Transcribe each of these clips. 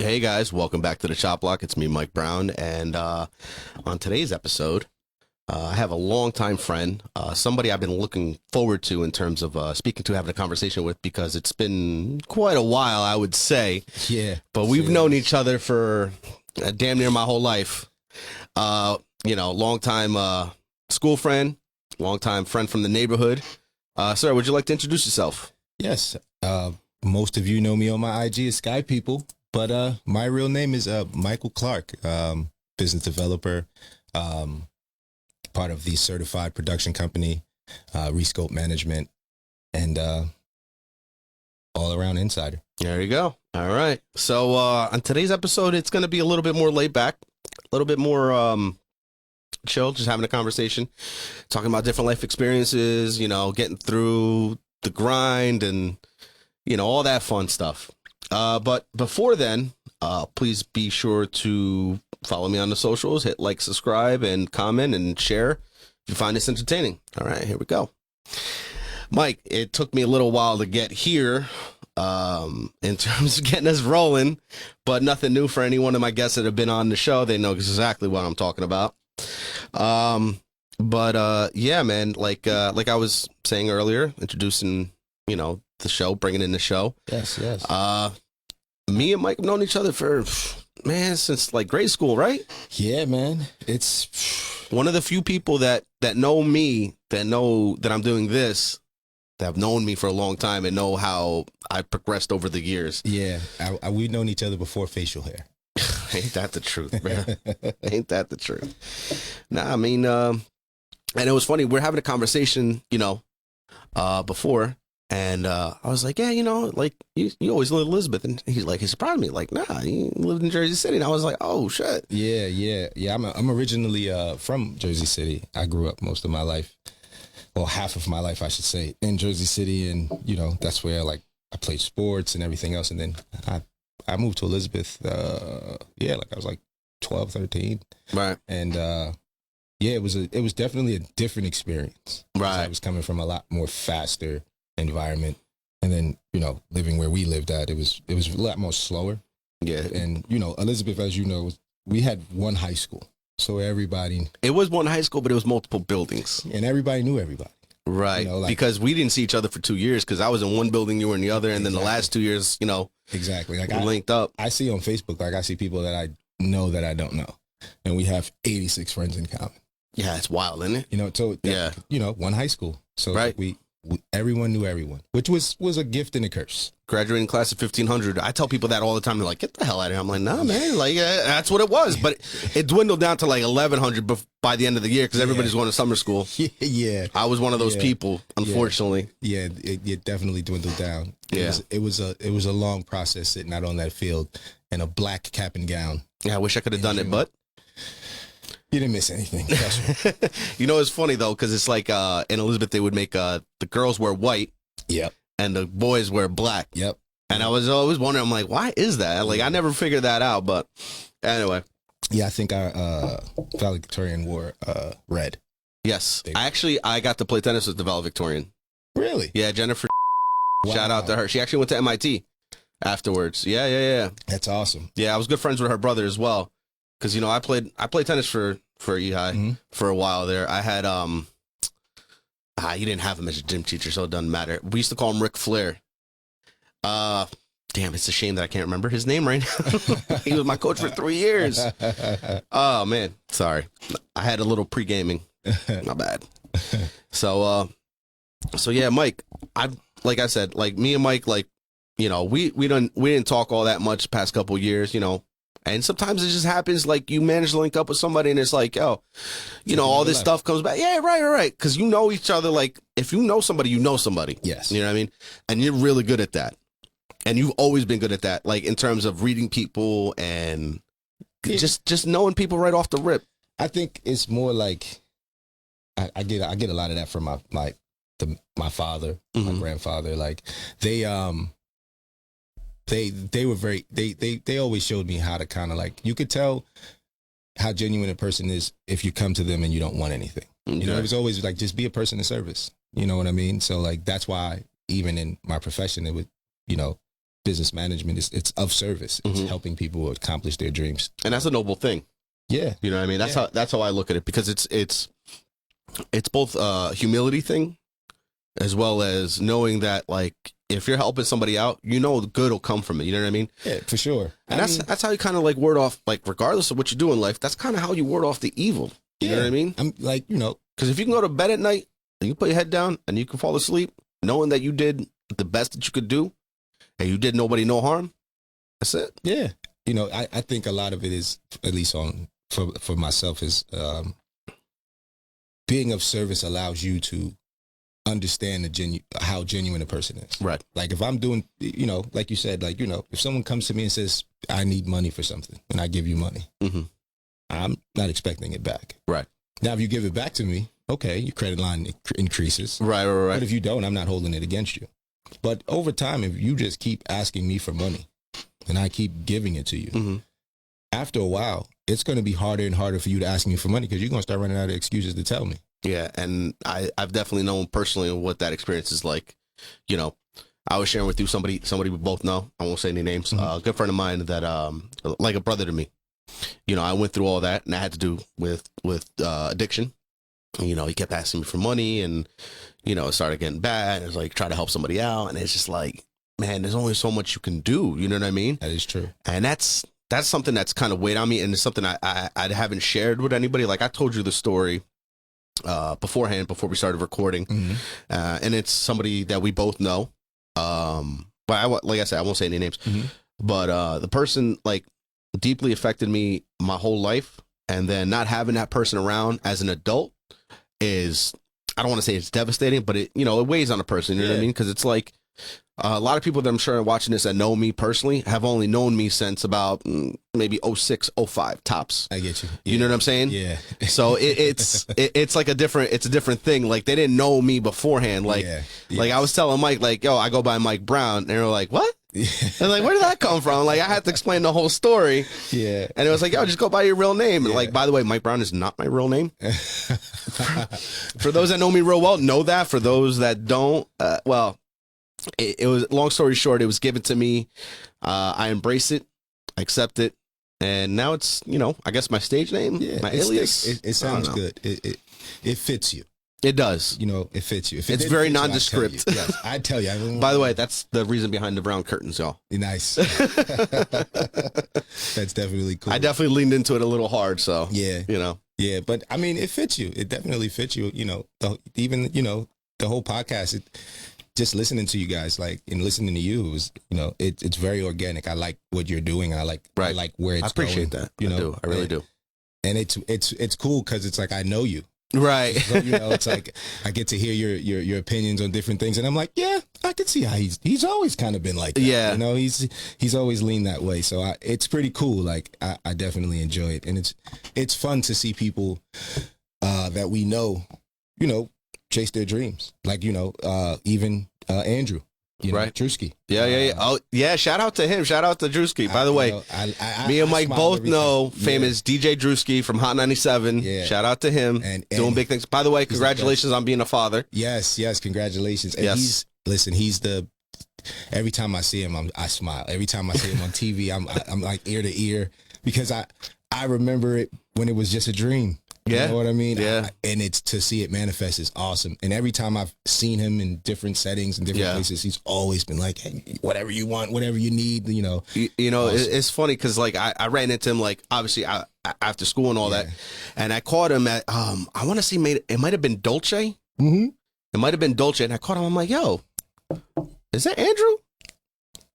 Hey guys, welcome back to the Chop Block. It's me, Mike Brown, and on today's episode, I have a longtime friend, somebody I've been looking forward to in terms of speaking to, having a conversation with, because it's been quite a while, I would say. Yeah. But we've known each other for damn near my whole life. Longtime school friend, longtime friend from the neighborhood. Sir, would you like to introduce yourself? Yes. Most of you know me on my IG as Skypeople, but my real name is Michael Clark, business developer, part of the certified production company, Rescope Management, and all-around insider. There you go. All right. So on today's episode, it's going to be a little bit more laid back, a little bit more chill, just having a conversation, talking about different life experiences, getting through the grind and, all that fun stuff. But before then, please be sure to follow me on the socials, hit like, subscribe, and comment and share if you find this entertaining. All right, here we go. Mike, it took me a little while to get here in terms of getting us rolling, but nothing new for any one of my guests that have been on the show. They know exactly what I'm talking about. Yeah, man, like I was saying earlier, introducing, the show, bringing in the show. Yes. Me and Mike have known each other for, since like grade school, right? Yeah, man. It's one of the few people that know me, that know that I'm doing this, that have known me for a long time and know how I progressed over the years. Yeah. We've known each other before facial hair. Ain't that the truth, man? Ain't that the truth? Nah, I mean, and it was funny. We're having a conversation, before, and I was like, yeah, like you always lived in Elizabeth, and he surprised me, like, nah, he lived in Jersey City, and I was like, oh shit. Yeah. I'm originally from Jersey City. I grew up most of my life, well, half of my life, I should say, in Jersey City, and that's where I played sports and everything else, and then I moved to Elizabeth, I was like 12, 13. Right. And, it was definitely a different experience. Right. I was coming from a lot more faster environment. And then, living where we lived at, it was a lot more slower. Yeah. And, Elizabeth, as you know, we had one high school. So everybody. It was one high school, but it was multiple buildings. And everybody knew everybody. Right. Because we didn't see each other for 2 years, because I was in one building, you were in the other. And then the last 2 years, Exactly. we linked up. I see on Facebook, I see people that I know that I don't know. And we have 86 friends in common. Yeah, it's wild, isn't it? One high school. So right. we everyone knew everyone, which was a gift and a curse. Graduating class of 1500. I tell people that all the time. They're like, get the hell out of here. I'm like, nah, man. That's what it was. But it dwindled down to 1100 by the end of the year, because everybody's going to summer school. Yeah. I was one of those people, unfortunately. Yeah, it definitely dwindled down. It was a long process sitting out on that field in a black cap and gown. Yeah, I wish I could have done it, but you didn't miss anything. It's funny though, because it's like in Elizabeth they would make the girls wear white. Yep. And the boys wear black. Yep. And I was always wondering, I'm like, why is that? I never figured that out. But anyway. Yeah, I think our valedictorian wore red. Yes. I got to play tennis with the valedictorian. Really? Yeah, Jennifer. Wow. Shout out to her. She actually went to MIT afterwards. Yeah. That's awesome. Yeah, I was good friends with her brother as well. Because, I played tennis for EHI for a while there. I had, you didn't have him as a gym teacher, so it doesn't matter. We used to call him Ric Flair. Damn, it's a shame that I can't remember his name right now. He was my coach for 3 years. Oh, man. Sorry. I had a little pre-gaming. My bad. So yeah, Mike, like I said, me and Mike, we didn't talk all that much the past couple years, and sometimes it just happens, you manage to link up with somebody and it's like, all this stuff comes back. Yeah, right. Because you know each other. If you know somebody, you know somebody. Yes. You know what I mean? And you're really good at that. And you've always been good at that, in terms of reading people and just knowing people right off the rip. I think it's more like I get a lot of that from my father, my grandfather. They were very, they always showed me how to kind of you could tell how genuine a person is if you come to them and you don't want anything. It was always just be a person of service. You know what I mean? So that's why even in my profession, it would, business management. It's of service. It's helping people accomplish their dreams. And that's a noble thing. Yeah. You know what I mean? That's how I look at it, because it's both a humility thing as well as knowing that, like, if you're helping somebody out, you know the good will come from it. You know what I mean? Yeah, for sure. And that's how you kind of like ward off, like, regardless of what you do in life, that's kind of how you ward off the evil. You know what I mean? I'm like, because if you can go to bed at night and you put your head down and you can fall asleep knowing that you did the best that you could do and you did nobody no harm, that's it. Yeah. I think a lot of it is, at least for myself, is being of service allows you to understand how genuine a person is. Right. Like if I'm doing, like you said, like, if someone comes to me and says, I need money for something, and I give you money, I'm not expecting it back. Right. Now, if you give it back to me, okay, your credit line increases. Right. But if you don't, I'm not holding it against you. But over time, if you just keep asking me for money and I keep giving it to you, after a while, it's going to be harder and harder for you to ask me for money, because you're going to start running out of excuses to tell me. Yeah, and I've definitely known personally what that experience is like. I was sharing with you somebody we both know. I won't say any names. A good friend of mine that like a brother to me. I went through all that, and I had to do with addiction. He kept asking me for money, and it started getting bad. It was like try to help somebody out, and it's just like, man, there's only so much you can do. You know what I mean? That is true. And that's something that's kind of weighed on me, and it's something I haven't shared with anybody. Like I told you the story beforehand, before we started recording, and it's somebody that we both know. But like I said, I won't say any names. But the person like deeply affected me my whole life, and then not having that person around as an adult is, I don't want to say it's devastating, but it weighs on a person. You know what I mean? Because it's like a lot of people that I'm sure are watching this that know me personally have only known me since about maybe 06, 05 tops. I get you. You know what I'm saying? Yeah. So it's like a different thing. Like they didn't know me beforehand. Like, like I was telling Mike, like, yo, I go by Mike Brown, and they were like, what? And like, where did that come from? Like I had to explain the whole story. Yeah. And it was like, yo, just go by your real name. And like, by the way, Mike Brown is not my real name. For those that know me real well, know that. For those that don't, well, it was, long story short, it was given to me. I embrace it, I accept it, and now it's, I guess my stage name, my alias. It sounds good. It fits you. It does. It fits you. It's very nondescript. Yes, I tell you. By the way, that's the reason behind the brown curtains, y'all. Nice. That's definitely cool. I definitely leaned into it a little hard, so yeah. Yeah, but I mean, it fits you. It definitely fits you. The whole podcast. Just listening to you guys, like, and listening to you, was, it's very organic. I like what you're doing. I like where it's going. I appreciate that. I really do. And it's cool because it's like I know you. Right. So, it's like I get to hear your opinions on different things, and I'm like, yeah, I can see how he's always kind of been like that. Yeah. He's always leaned that way. So it's pretty cool. Like I definitely enjoy it, and it's fun to see people that we know, chase their dreams. Like, even Andrew, right? Drewski. Yeah. Oh, yeah. Shout out to him. Shout out to Drewski. By the way, me and Mike both know famous DJ Drewski from Hot 97. Yeah. Shout out to him. And doing big things. By the way, congratulations on being a father. Yes. Congratulations. And he's every time I see him, I smile. Every time I see him on TV, I'm like ear to ear, because I remember it when it was just a dream. Yeah. You know what I mean? Yeah. And it's to see it manifest is awesome. And every time I've seen him in different settings and different places, he's always been like, hey, whatever you want, whatever you need, awesome. It's funny because like I ran into him like obviously after school and all that, and I caught him at I want to see it might have been Dolce. It might have been Dolce, and I caught him. I'm like, yo, is that Andrew?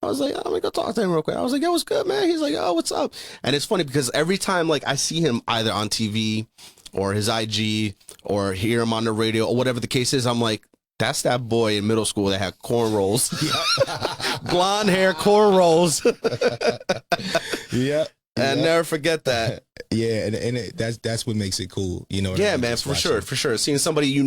I was like, I'm gonna go talk to him real quick. I was like, yo, what's good, man? He's like, oh, what's up? And it's funny because every time like I see him either on TV or his IG or hear him on the radio or whatever the case is, I'm like, that's that boy in middle school that had cornrows. Blonde hair, cornrows. Yeah. And never forget that. Yeah, and that's what makes it cool, Yeah, man, for sure. Seeing somebody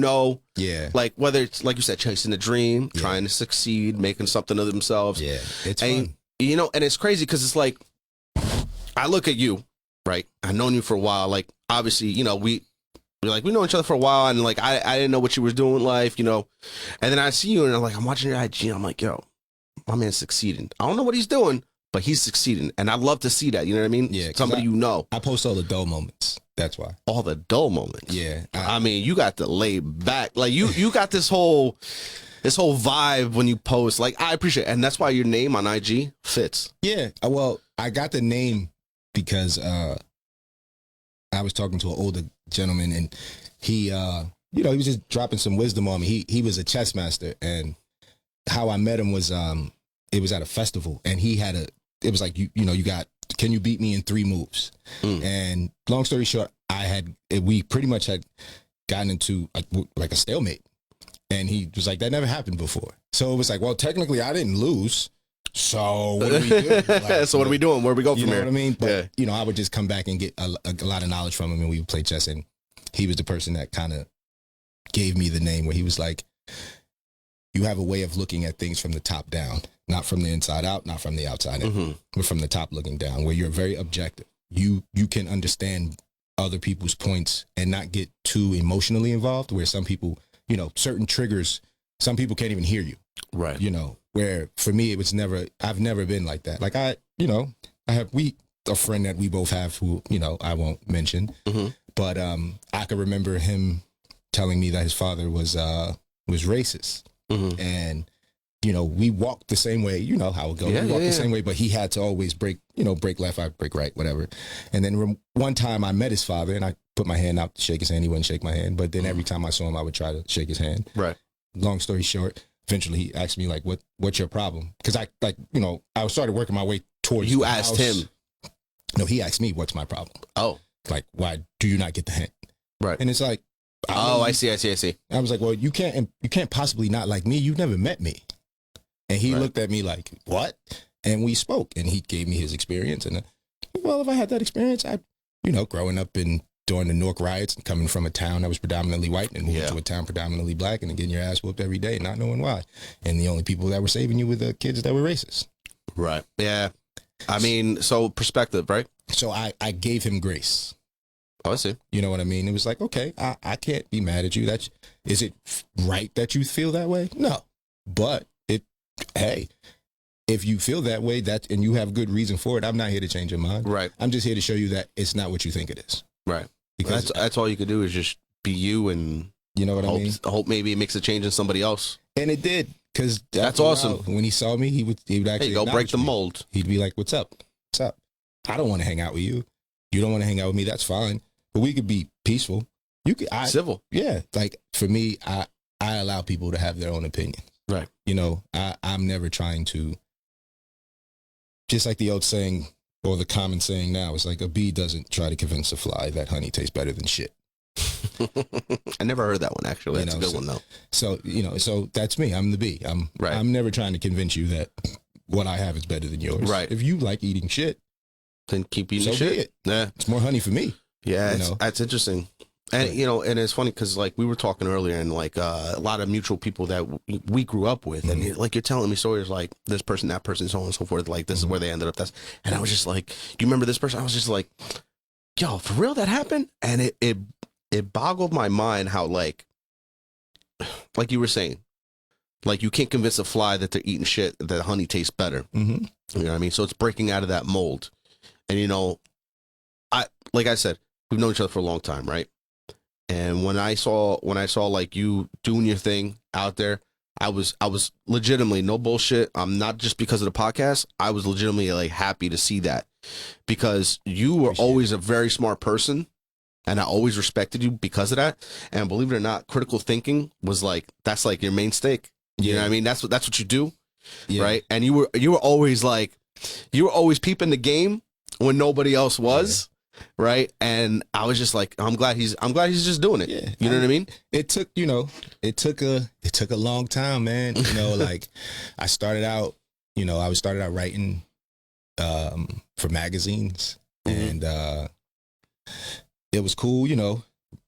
like whether it's like you said, chasing a dream, trying to succeed, making something of themselves. Yeah, it's fun. And it's crazy because it's like I look at you, right? I've known you for a while. Like obviously, we know each other for a while, and like I didn't know what you were doing in life, and then I see you, and I'm watching your IG, and I'm like, yo, my man's succeeding. I don't know what he's doing, but he's succeeding. And I love to see that. You know what I mean? Yeah. Somebody you know. I post all the dull moments. That's why. All the dull moments. Yeah. I mean, you got to lay back. Like you got this whole vibe when you post. Like, I appreciate it. And that's why your name on IG fits. Yeah. Well, I got the name because I was talking to an older gentleman, and he he was just dropping some wisdom on me. He was a chess master, and how I met him was it was at a festival, and it was like, you got, can you beat me in 3 moves? And long story short, we pretty much had gotten into like a stalemate, and he was like, that never happened before. So it was like, well, technically I didn't lose. So what do we do? Like, so what are we doing? Where do we go from here? You know what I mean? But, yeah. I would just come back and get a lot of knowledge from him, and we would play chess, and he was the person that kind of gave me the name, where he was like, you have a way of looking at things from the top down, not from the inside out, not from the outside in, but from the top looking down, where you're very objective. You can understand other people's points and not get too emotionally involved, where some people, certain triggers, some people can't even hear you. Right. Where for me, I've never been like that. Like I have a friend that we both have who, I won't mention, but I can remember him telling me that his father was racist. And, we walked the same way, you know how it goes. Yeah, we walked the same way, but he had to always break left, I break right, whatever. And then one time I met his father, and I put my hand out to shake his hand. He wouldn't shake my hand. But then every time I saw him, I would try to shake his hand. Right. Long story short, eventually he asked me, like, what's your problem? Because I started working my way towards You the asked house. him. No, he asked me, what's my problem? Oh. Like, why do you not get the hint? Right. And it's like, I see. I was like, well, you can't possibly not like me. You've never met me. And he looked at me like, what? And we spoke, and he gave me his experience. And well, if I had that experience, growing up during the Newark riots and coming from a town that was predominantly white and moving to a town predominantly black, and then getting your ass whooped every day, not knowing why. And the only people that were saving you were the kids that were racist. Right. Yeah. I mean, so perspective, right? So I gave him grace. Oh, I see. You know what I mean? It was like, okay, I can't be mad at you. Is it right that you feel that way? No. But hey, if you feel that way, and you have good reason for it, I'm not here to change your mind. Right. I'm just here to show you that it's not what you think it is. Right. Because that's all you could do is just be you, and you know what I mean? Hope maybe it makes a change in somebody else. And it did, because that's awesome. When he saw me, he would actually go break the mold. He'd be like, what's up? What's up? I don't want to hang out with you. You don't want to hang out with me. That's fine. But we could be peaceful. Civil. Yeah. Like for me, I allow people to have their own opinion. Right. I'm never trying to, just like the old saying, or the common saying now, is like, a bee doesn't try to convince a fly that honey tastes better than shit. I never heard that one, actually. That's a good one, though. So, so that's me. I'm the bee. I'm never trying to convince you that what I have is better than yours. Right. If you like eating shit, then keep eating so shit. Be it. Yeah. It's more honey for me. Yeah, that's interesting. And, and it's funny because, like, we were talking earlier, and, like, a lot of mutual people that we grew up with, and, like, you're telling me stories like this person, that person, so on and so forth, like, this is where they ended up. And I was just like, you remember this person? I was just like, yo, for real, that happened? And it boggled my mind how, like you were saying, like, you can't convince a fly that they're eating shit, that honey tastes better. You know what I mean? So it's breaking out of that mold. And, like I said, we've known each other for a long time, right? And when I saw like you doing your thing out there, I was legitimately, no bullshit. I'm not just because of the podcast. I was legitimately like happy to see that, because you were always a very smart person, and I always respected you because of that. And believe it or not, critical thinking was like, that's like your main stake. You know what I mean? That's what you do, right? And you were always peeping the game when nobody else was. Right. And I was just like, I'm glad he's just doing it. Yeah. You know what I mean? It took a long time, man. Like I started out writing for magazines, and it was cool,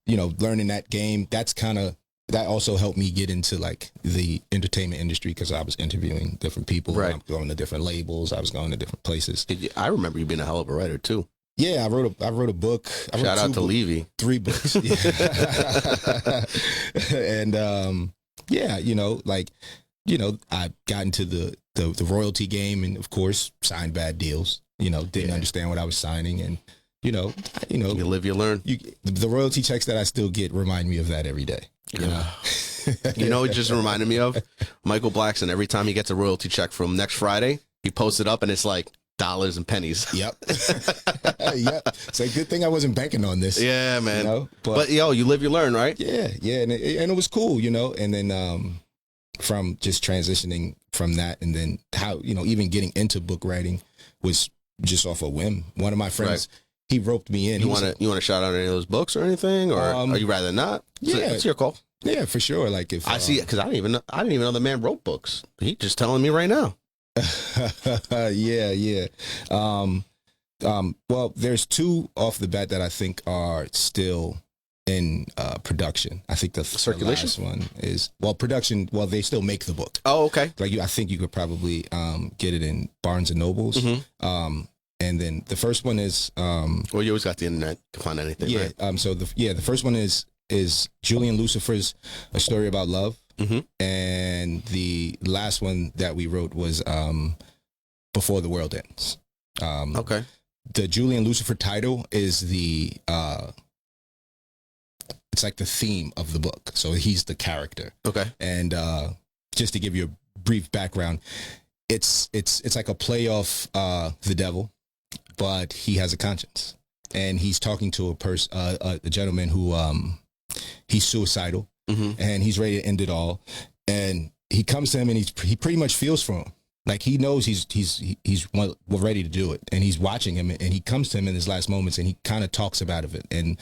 learning that game. That also helped me get into like the entertainment industry, because I was interviewing different people. Right. I was going to different labels. I was going to different places. I remember you being a hell of a writer too. Yeah, I wrote a book. Shout out to Levy. 3 books. Yeah. And like I got into the royalty game, and of course signed bad deals. Didn't understand what I was signing, and you live, you learn. The royalty checks that I still get remind me of that every day. It just reminded me of Michael Blackson. Every time he gets a royalty check from next Friday, he posts it up, and it's like dollars and pennies. Yep. Yep. It's a good thing I wasn't banking on this. Yeah, man. But you live, you learn, right? Yeah, and it was cool, and then from just transitioning from that, and then how even getting into book writing was just off a whim. One of my friends, he roped me in. You want to shout out any of those books or anything, or are you rather not? Yeah, it's your call. Yeah, for sure. Like if I see it, because I didn't even know the man wrote books. He's just telling me right now. Yeah. Well, there's two off the bat that I think are still in production. I think the Circulation? last one is production. Well, they still make the book. Oh, okay. Like I think you could probably get it in Barnes and Nobles. Mm-hmm. And then the first one is well, you always got the internet to find anything. Yeah. Right? So the first one is Julian Lucifer's A Story About Love. Mm-hmm. And the last one that we wrote was Before the World Ends. Okay. The Julian Lucifer title is it's like the theme of the book. So he's the character. Okay. And just to give you a brief background, it's like a play off the devil, but he has a conscience, and he's talking to a gentleman who he's suicidal. Mm-hmm. And he's ready to end it all. And he comes to him, and he pretty much feels for him. Like he knows he's ready to do it, and he's watching him, and he comes to him in his last moments, and he kind of talks about it. And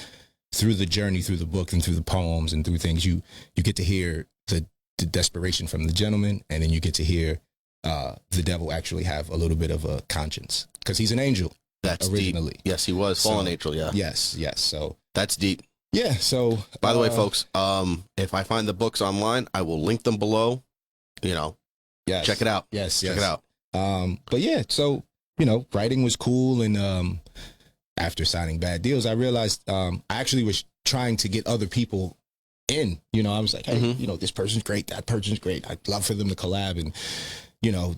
through the journey, through the book, and through the poems, and through things, you get to hear the desperation from the gentleman, and then you get to hear the devil actually have a little bit of a conscience, because he's an angel. That's originally. Deep. Yes, he was fallen angel. Yeah. Yes. So that's deep. Yeah. So by the way, folks, if I find the books online, I will link them below. Yes. Check it out. Yes. Check it out. But yeah, so writing was cool, and after signing bad deals, I realized I actually was trying to get other people in. I was like, hey, Mm-hmm. This person's great, that person's great. I'd love for them to collab, and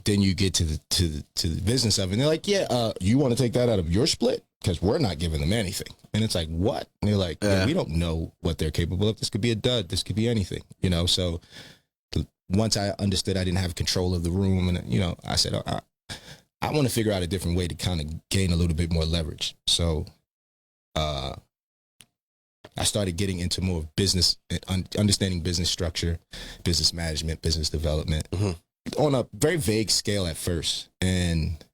then you get to the business of it, and they're like, yeah, you want to take that out of your split? Because we're not giving them anything. And it's like, what? And they're like, yeah, we don't know what they're capable of. This could be a dud. This could be anything, So once I understood I didn't have control of the room, and, I said, I want to figure out a different way to kind of gain a little bit more leverage. So I started getting into more of business, understanding business structure, business management, business development, on a very vague scale at first. And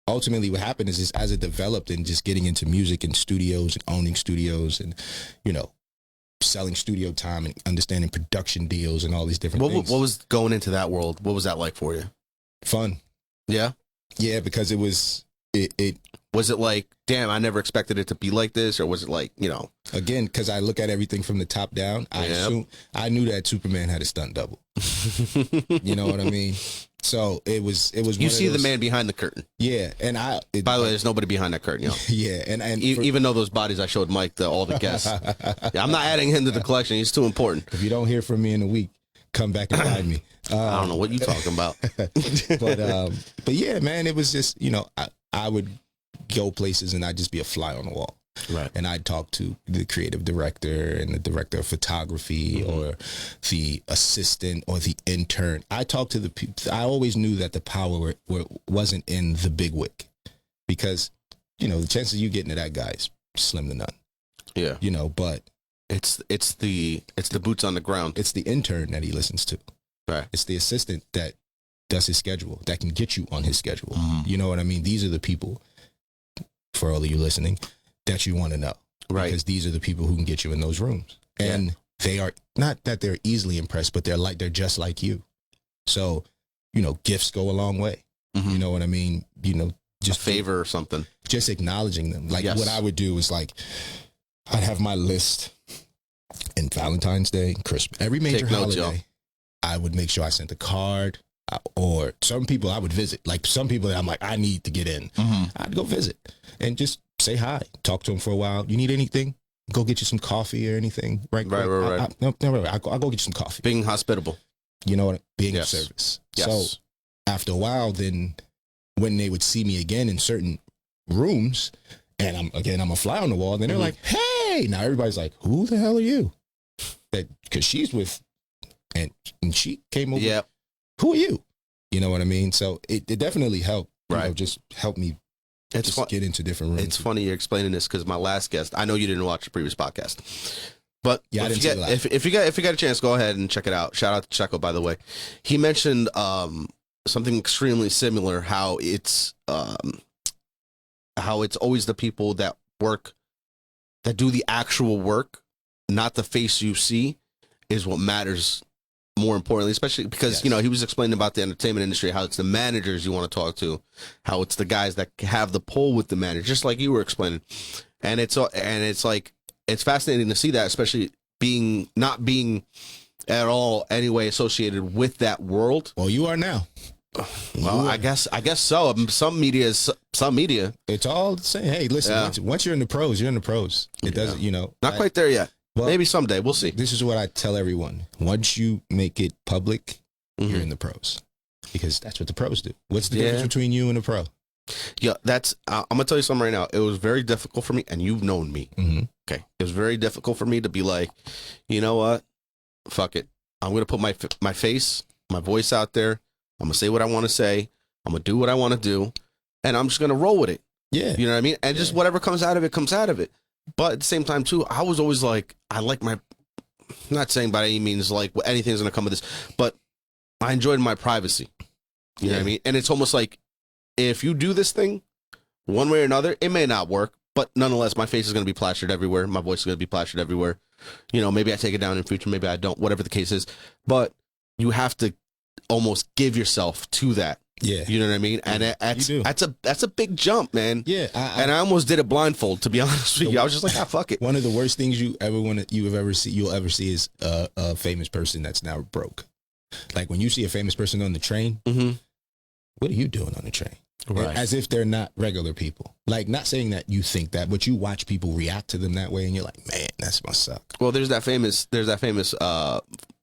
ultimately what happened is as it developed, and just getting into music and studios and owning studios, and, selling studio time and understanding production deals and all these different things. What was going into that world? What was that like for you? Fun. Yeah? Yeah, because it was, was it like, damn, I never expected it to be like this? Or was it like, again, because I look at everything from the top down, I knew that Superman had a stunt double. You know what I mean? So it was. You see the man behind the curtain. Yeah, and by the way, there's nobody behind that curtain, Yeah, and even though those bodies I showed Mike, all the guests. Yeah, I'm not adding him to the collection. He's too important. If you don't hear from me in a week, come back and find me. I don't know what you're talking about. but yeah, man, it was just I would go places and I'd just be a fly on the wall. Right. And I'd talk to the creative director and the director of photography, or the assistant or the intern. I talked to the people. I always knew that the power wasn't in the big wig, because, the chances of you getting to that guy is slim to none. Yeah. But it's the boots on the ground. It's the intern that he listens to. Right. It's the assistant that does his schedule, that can get you on his schedule. Mm-hmm. You know what I mean? These are the people, for all of you listening, that you want to know. Right. Because these are the people who can get you in those rooms. And they are not that they're easily impressed, but they're just like you. So, gifts go a long way. Mm-hmm. You know what I mean? Just a favor or something. Just acknowledging them. Like what I would do is like, I'd have my list, and Valentine's Day, Christmas, every major holiday, I would make sure I sent a card. Or some people I would visit. Like some people that I'm like, I need to get in. Mm-hmm. I'd go visit and just say hi, talk to them for a while. You need anything? Go get you some coffee or anything. Right. No, I'll go get you some coffee. Being hospitable. You know what? Being Yes. of service. Yes. So after a while, then when they would see me again in certain rooms, and I'm a fly on the wall, then they're like, hey, now everybody's like, who the hell are you? Because she's with, and she came over. Yeah. Who are you? You know what I mean? So it definitely helped. Right. You know, just help me It's fun. get into different rooms. It's funny you're explaining this because my last guest, I know you didn't watch the previous podcast, but Yeah, I if didn't you see get, it live. if you got a chance, go ahead and check it out. Shout out to Checo, by the way. He mentioned something extremely similar, how it's always the people that do the actual work, not the face you see, is what matters more importantly, especially because, Yes. you know, he was explaining about the entertainment industry, how it's the managers you want to talk to, how it's the guys that have the pull with the manager, just like you were explaining. And it's like, it's fascinating to see that, especially not being at all anyway associated with that world. Well, you are now. Well, I guess so. Some media is some media. It's all the same. Hey, listen, Yeah. once you're in the pros, you're in the pros. It doesn't, you know. Not quite there yet. Well, Maybe someday. We'll see. This is what I tell everyone. Once you make it public, Mhm. you're in the pros. Because that's what the pros do. What's the Yeah. difference between you and a pro? Yeah, I'm gonna tell you something right now. It was very difficult for me, and you've known me. Mm-hmm. Okay, it was very difficult for me to be like, you know what, fuck it. I'm gonna put my face, my voice out there. I'm gonna say what I want to say. I'm gonna do what I want to do, and I'm just gonna roll with it. Yeah. You know what I mean? And just whatever comes out of it, comes out of it. But at the same time, too, I was always like, I like my, not saying by any means like anything's gonna come of this, but I enjoyed my privacy. You know what I mean? And it's almost like, if you do this thing one way or another, it may not work, but nonetheless, my face is going to be plastered everywhere. My voice is going to be plastered everywhere. You know, maybe I take it down in future, maybe I don't, whatever the case is. But you have to almost give yourself to that. Yeah. You know what I mean? And that's a big jump, man. Yeah. And I almost did it blindfold, to be honest with you. I was just like, fuck it. One of the worst things you'll ever see is a famous person that's now broke. Like when you see a famous person on the train, Mm-hmm. what are you doing on the train? Right. As if they're not regular people. Like, not saying that you think that, but you watch people react to them that way, and you're like, man, that must suck. Well, there's that famous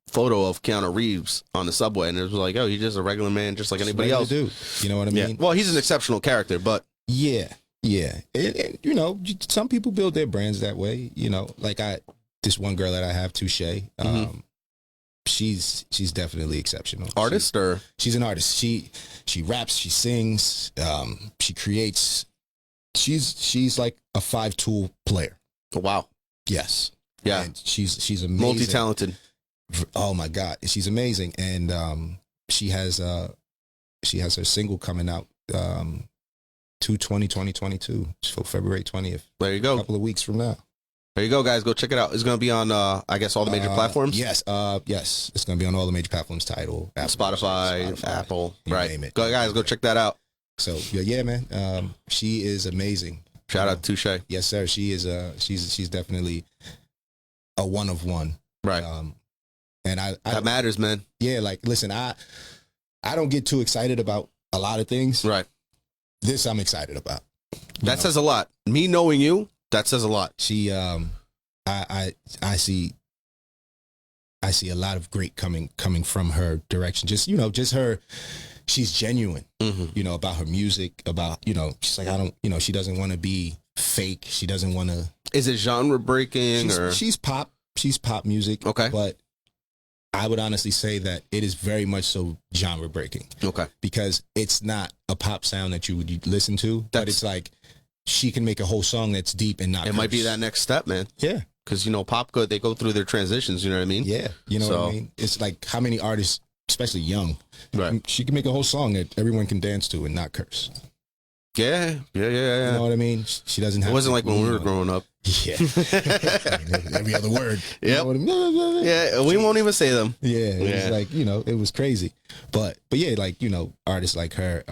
photo of Keanu Reeves on the subway, and it was like, oh, he's just a regular man, just like anybody else. Dude. You know what I mean? Yeah. Well, he's an exceptional character, but Yeah. And, you know, some people build their brands that way. You know, like this one girl that I have, Touche. She's definitely exceptional. artist or She's an artist. She raps, she sings, she creates. She's like a 5-tool player. oh, wow, Yes. yeah, And she's amazing. multi-talented. Oh my God, she's amazing. And she has her single coming out 2/20/2022, so February 20th. There you A go. couple of weeks from now. There you go, guys. Go check it out. It's going to be on, I guess, all the major platforms. Yes. Yes. It's going to be on all the major platforms. Tidal, Apple, Spotify, Apple. you Right. name it. Go, guys. Go check that out. So yeah, man. She is amazing. Shout out to Touche. Yes, sir. She is. She's definitely a one of one. Right. And I That matters, man. yeah, like, listen, I don't get too excited about a lot of things. Right. This I'm excited about. That says a lot. Me knowing you, that says a lot. She, I see a lot of great coming from her direction. Just, just her, she's genuine, Mm-hmm. about her music, about, she's like, she doesn't want to be fake. She doesn't want to. Is it genre breaking or? She's pop music. Okay. But I would honestly say that it is very much so genre breaking. Okay. Because it's not a pop sound that you would listen to, but it's like she can make a whole song that's deep and not. It might be that next step, man. Yeah. Because, pop, they go through their transitions. You know what I mean? Yeah. You know what I mean? It's like how many artists, especially young, Right. she can make a whole song that everyone can dance to and not curse. Yeah. You know what I mean? She doesn't have. It wasn't like when we were growing up. Yeah. Every other word. You Yep. know what I mean? Yeah. We won't even say them. Yeah, it Yeah. was like, it was crazy. But yeah, like, artists like her,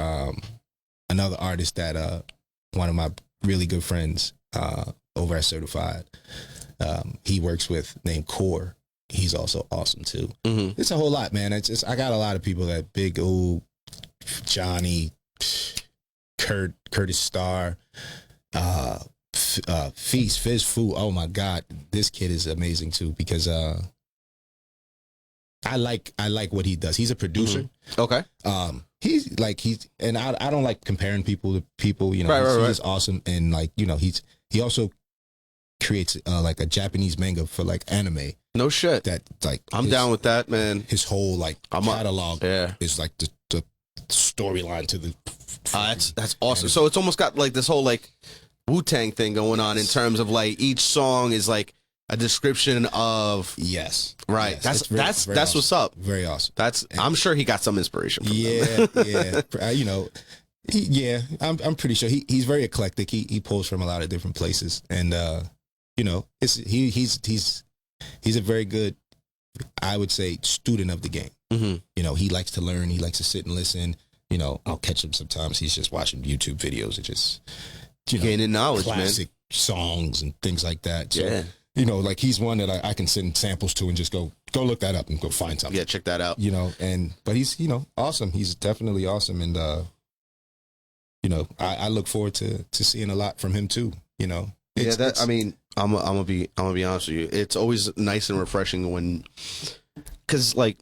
another artist that one of my really good friends over at Certified, he works with, named Core. He's also awesome too. Mm-hmm. It's a whole lot, man. It's just, I got a lot of people that big old Johnny, Curtis Starr, Fizz Fu. Oh my God, this kid is amazing too, because I like what he does. He's a producer. Okay. And I don't like comparing people to people, you know. Right. He's awesome, and like, you know, he also creates like a Japanese manga for like anime. No shit. That like I'm down with that, man. His whole like catalog is like the storyline to the. That's awesome. So it's almost got like this whole like Wu-Tang thing going on in terms of like each song is like a description of right. Yes. That's awesome. What's up. Very awesome. I'm sure he got some inspiration from you know, I'm pretty sure he's very eclectic. He pulls from a lot of different places, and you know, he's a very good, I would say, student of the game. Mm-hmm. You know, he likes to learn. He likes to sit and listen. You know, I'll catch him sometimes. He's just watching YouTube videos and just, you know, gaining knowledge, classic songs and things like that. So, you know, like he's one that I can send samples to and just go look that up and go find something. Yeah, check that out. You know, but he's, you know, awesome. He's definitely awesome, and you know, I look forward to seeing a lot from him too. You know, I mean, I'm gonna be honest with you. It's always nice and refreshing when, because like,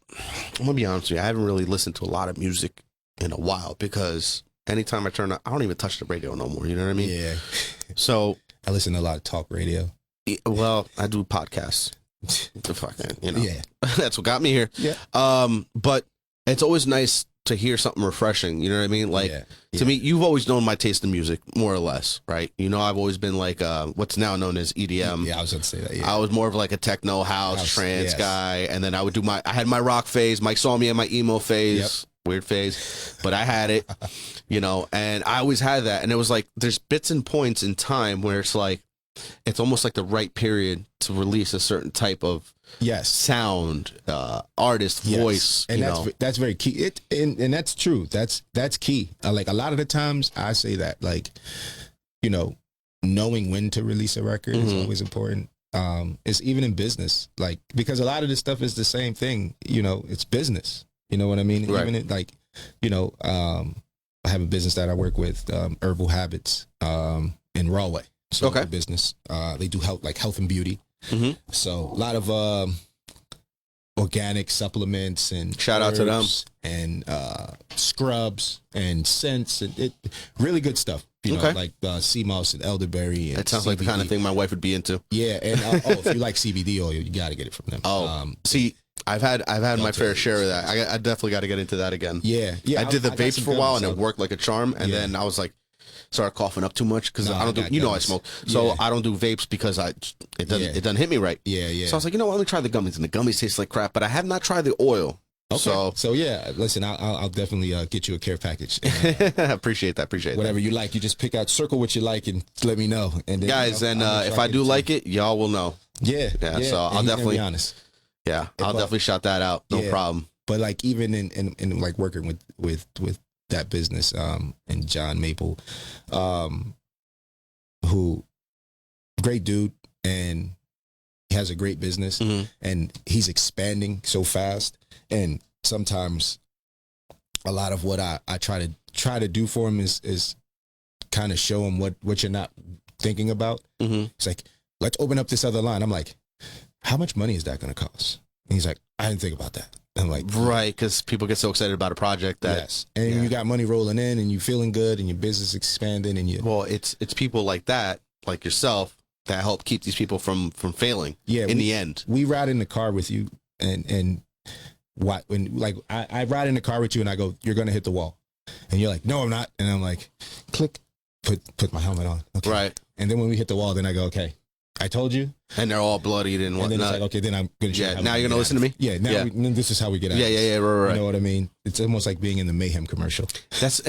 I'm gonna be honest with you. I haven't really listened to a lot of music in a while because anytime I turn on, I don't even touch the radio no more. You know what I mean? Yeah. So I listen to a lot of talk radio. Well, I do podcasts. The fucking, you know, yeah, that's what got me here. Yeah. But it's always nice to hear something refreshing. You know what I mean? Like to me, you've always known my taste in music, more or less, right? You know, I've always been like what's now known as EDM. Yeah, I was going to say that. Yeah. I was more of like a techno house trance guy, and then I would do I had my rock phase. Mike saw me in my emo phase. Weird phase, but I had it, you know, and I always had that. And it was like, there's bits and points in time where it's like, it's almost like the right period to release a certain type of sound, artist, voice, and that's very key. And that's true. That's key. Like a lot of the times I say that, like, you know, knowing when to release a record is always important. It's even in business, like, because a lot of this stuff is the same thing, you know, it's business. You know what I mean? Right. Even like, you know, I have a business that I work with, Herbal Habits, in Rawway. So business. They do health and beauty. Mm-hmm. So a lot of organic supplements and shout out to them, and scrubs and scents and really good stuff. You know, like sea moss and elderberry. And that sounds CBD. like the kind of thing my wife would be into. Yeah, and if you like CBD oil, you got to get it from them. See. I've had my fair share of that. I definitely got to get into that again. Yeah. I did the vapes for a while and it worked like a charm. And then I was like, started coughing up too much because I don't do. You know, I smoke, so I don't do vapes because it doesn't hit me right. Yeah. So I was like, you know what? Let me try the gummies, and the gummies taste like crap. But I have not tried the oil. Okay. So yeah, listen, I'll definitely get you a care package. Appreciate that. Whatever you like, you just pick out, circle what you like, and let me know. And then, guys, you know, and if I do like it, y'all will know. Yeah. So I'll definitely be honest. Yeah, I'll definitely shout that out. No problem. But like even in like working with that business, and John Maple, who great dude, and he has a great business, and he's expanding so fast. And sometimes a lot of what I try to do for him is kind of show him what you're not thinking about. It's like, let's open up this other line. I'm like, how much money is that going to cost? And he's like, I didn't think about that. I'm like, right, because people get so excited about a project that and you got money rolling in, and you feeling good, and your business expanding, and it's people like that, like yourself, that help keep these people from failing. Yeah, in the end, we ride in the car with you, and I ride in the car with you, and I go, you're gonna hit the wall, and you're like, no, I'm not, and I'm like, click, put my helmet on, okay. Right, and then when we hit the wall, then I go, okay, I told you. And they're all bloodied and whatnot. And then it's like, okay, then I'm going to show you. Now you're going to listen to me? Yeah, now this is how we get out. Yeah, right. You know what I mean? It's almost like being in the Mayhem commercial. That's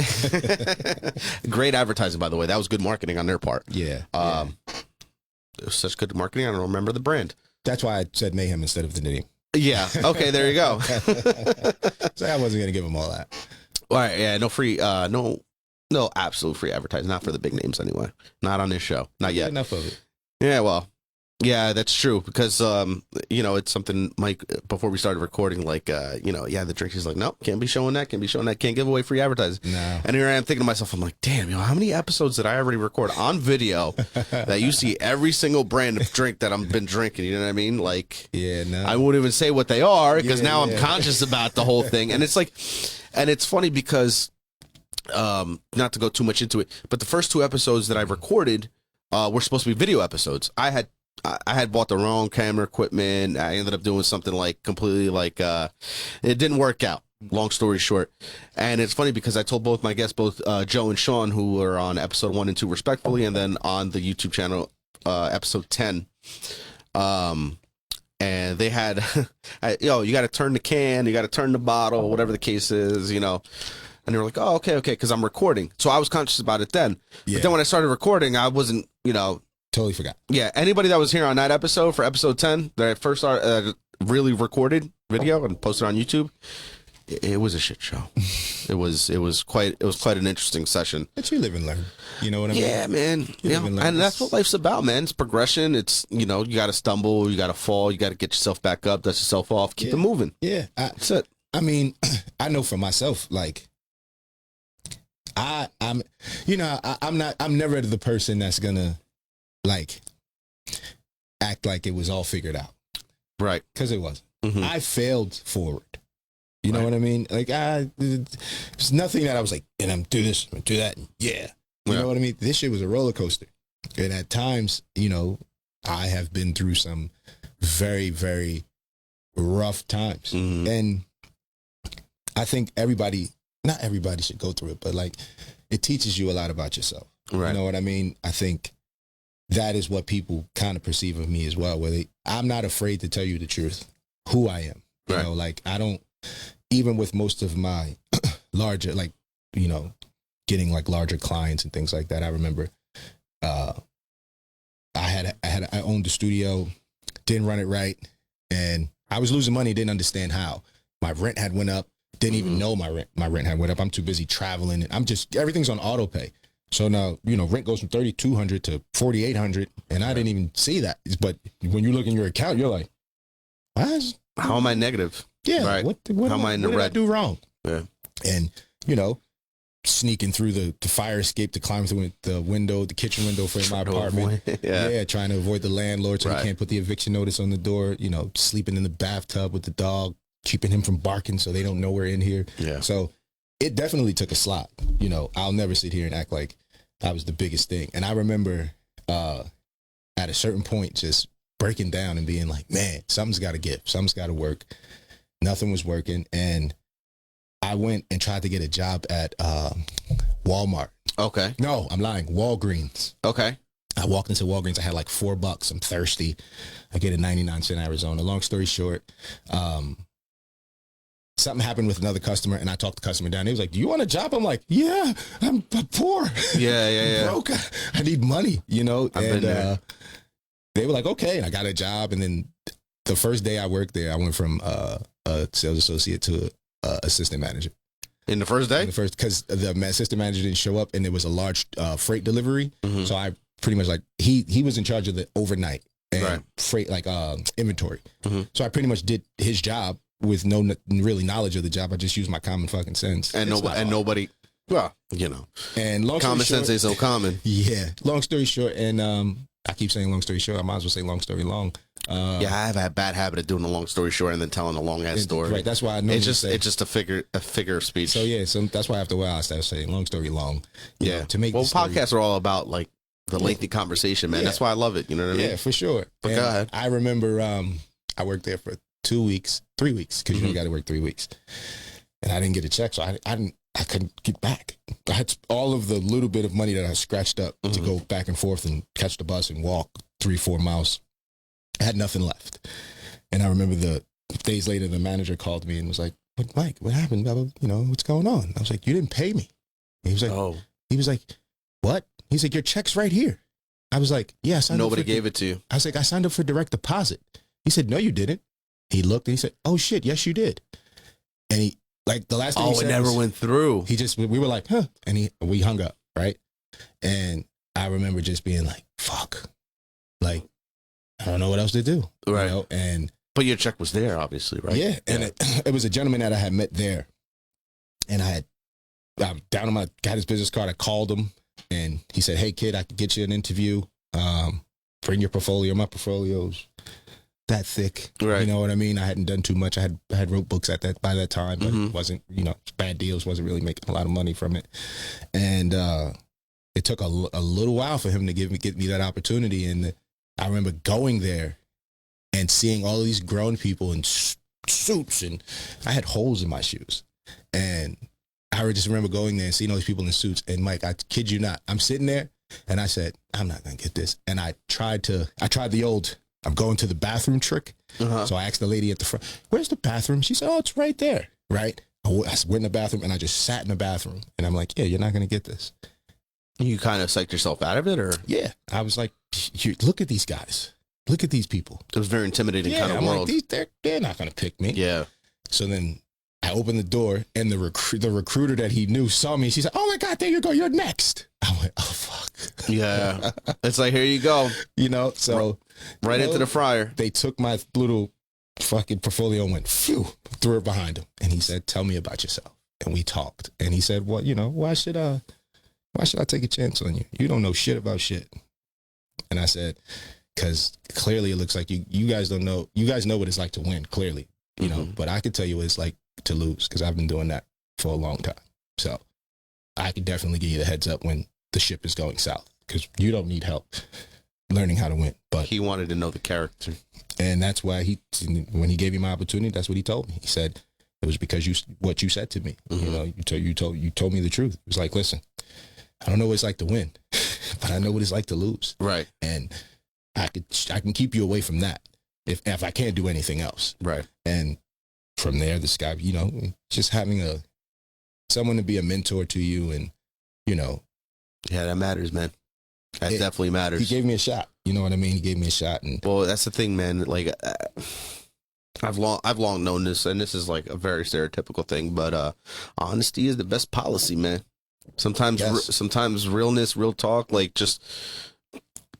great advertising, by the way. That was good marketing on their part. Yeah. It was such good marketing. I don't remember the brand. That's why I said Mayhem instead of the name. Yeah. Okay, there you go. So I wasn't going to give them all that. All right. Yeah, no free, no absolute free advertising. Not for the big names anyway. Not on this show. Not yet. Enough of it. Yeah, well. Yeah, that's true because it's something Mike before we started recording, like the drink. He's like, nope, can't be showing that, can't give away free advertising. No. And here I am thinking to myself, I'm like, damn, how many episodes did I already record on video that you see every single brand of drink that I've been drinking? You know what I mean? Like, yeah, no. I won't even say what they are because Yeah, now I'm yeah. conscious about the whole thing, and it's like, and it's funny because, not to go too much into it, but the first 2 episodes that I recorded were supposed to be video episodes. I had bought the wrong camera equipment. I ended up doing something like completely like it didn't work out. Long story short. And it's funny because I told both my guests, both Joe and Sean, who were on episode 1 and 2 respectfully, and then on the YouTube channel episode 10. And they had, you got to turn the can, you got to turn the bottle, whatever the case is, And they were like, oh, okay, because I'm recording. So I was conscious about it then. Yeah. But then when I started recording, I wasn't, Totally forgot. Yeah, anybody that was here on that episode for episode 10 that I first started, really recorded video and posted on YouTube, it was a shit show. It was quite an interesting session. But you live and learn. You know what I mean? Yeah, man. And that's what life's about, man. It's progression. It's you got to stumble, you got to fall, you got to get yourself back up, dust yourself off, keep it moving. Yeah, That's it. I mean, I know for myself, like, I'm never the person that's gonna like act like it was all figured out, Right. because it wasn't. Mhm. I failed forward. You know Right. what I mean? Like, there's nothing that I was like, and I'm do this, I'm do that, yeah. You Yeah. know what I mean? This shit was a roller coaster, and at times, I have been through some very, very rough times, Mhm. and I think not everybody should go through it, but like, it teaches you a lot about yourself. Right. You know what I mean? I think that is what people kind of perceive of me as well, where I'm not afraid to tell you the truth, who I am. You Right. know, like, I don't, even with most of my larger, like, getting like larger clients and things like that. I remember I owned the studio, didn't run it right, and I was losing money, didn't understand how. My rent had went up, didn't even know my rent had went up. I'm too busy traveling, and everything's on auto pay. So now, rent goes from $3,200 to $4,800, and I didn't even see that. But when you look in your account, you're like, How am I negative? yeah, Right. what How am I in the did I red? do wrong? Yeah. And, sneaking through the fire escape to climb through the kitchen window for my apartment. Yeah. Trying to avoid the landlord so Right. he can't put the eviction notice on the door, sleeping in the bathtub with the dog, keeping him from barking so they don't know we're in here. Yeah. So it definitely took a slot. I'll never sit here and act like that was the biggest thing. And I remember at a certain point just breaking down and being like, man, something's got to give. Something's got to work. Nothing was working. And I went and tried to get a job at Walmart. Okay. No, I'm lying. Walgreens. Okay. I walked into Walgreens. I had like $4. I'm thirsty. I get a 99-cent Arizona. Long story short, something happened with another customer, and I talked the customer down. He was like, "Do you want a job?" I'm like, "Yeah, I'm poor. Yeah. Broke. I need money." I've been there. They were like, "Okay," and I got a job. And then the first day I worked there, I went from a sales associate to assistant manager. In the first day? Because the assistant manager didn't show up, and there was a large freight delivery. Mhm. So I pretty much he was in charge of the overnight and Right. freight, inventory. Mhm. So I pretty much did his job with no really knowledge of the job. I just used my common fucking sense. And It's not hard. nobody, well, And long story common short, sense ain't so common. yeah. Long story short, and I keep saying long story short. I might as well say long story long. Yeah, I have a bad habit of doing a long story short and then telling a long ass story. Right. That's why I know It's just a figure of speech. So yeah. So that's why after a while I started saying long story long. You know, to make well, the story- podcasts are all about like the lengthy conversation, man. Yeah. That's why I love it. You know what I mean? Yeah, for sure. But And go ahead. I remember I worked there for 3 weeks, because you got to work 3 weeks, and I didn't get a check, so I couldn't get back. I had all of the little bit of money that I scratched up to go back and forth and catch the bus and walk 3-4 miles. I had nothing left, and I remember the days later, the manager called me and was like, "What, Mike? What happened? What's going on?" I was like, "You didn't pay me." And he was like, Oh, "What?" He's like, "Your check's right here." I was like, "Yeah, I signed up nobody for gave it to you. I was like, "I signed up for direct deposit." He said, "No, you didn't." He looked and he said, "Oh shit, yes, you did." And he, the last thing he Oh, it said never was- went through. we were like, "Huh," and we hung up, right? And I remember just being like, "Fuck," like, I don't know what else to do. Right. You know? And but your check was there, obviously, right? yeah. And it was a gentleman that I had met there. And I got his business card. I called him and he said, "Hey kid, I could get you an interview. Bring your portfolio. My portfolio's that thick." Right. You know what I mean? I hadn't done too much. I had wrote books by that time, but it wasn't, bad deals, wasn't really making a lot of money from it. And it took a little while for him to get me that opportunity. And I remember going there and seeing all of these grown people in suits, and I had holes in my shoes. And I just remember going there and seeing all these people in suits. And Mike, I kid you not, I'm sitting there and I said, I'm not going to get this. And I tried the old, I'm going to the bathroom trick. So I asked the lady at the front, "Where's the bathroom?" She said, "Oh, it's right there." Right. I went in the bathroom and I just sat in the bathroom. And I'm like, "Yeah, you're not going to get this." You kind of psyched yourself out of it, or? Yeah. I was like, look at these guys. Look at these people. It was very intimidating kind of I'm world. Like, they're not going to pick me. Yeah. So then I opened the door and the recruiter that he knew saw me. She said, "Oh my God, there you go. You're next." I went, "Oh, fuck." Yeah. It's like, here you go. So. Right into the fryer. They took my little fucking portfolio and went, phew, threw it behind him. And he said, "Tell me about yourself." And we talked. And he said, "Well, why should I take a chance on you? You don't know shit about shit." And I said, "Because clearly it looks like you guys don't know. You guys know what it's like to win, clearly. But I could tell you what it's like to lose, because I've been doing that for a long time. So I could definitely give you the heads up when the ship is going south, because you don't need help learning how to win." But he wanted to know the character. And that's why when he gave me my opportunity, that's what he told me. He said, "It was because what you said to me. You told me the truth." It was like, "Listen, I don't know what it's like to win, but I know what it's like to lose." Right. And I can keep you away from that if I can't do anything else. Right. And from there, the Skype, just having someone to be a mentor to you, and Yeah, that matters, man. That definitely matters. He gave me a shot. You know what I mean? He gave me a shot. And well, that's the thing, man. Like, I've long known this, and this is like a very stereotypical thing, but honesty is the best policy, man. Sometimes, sometimes realness, real talk, like just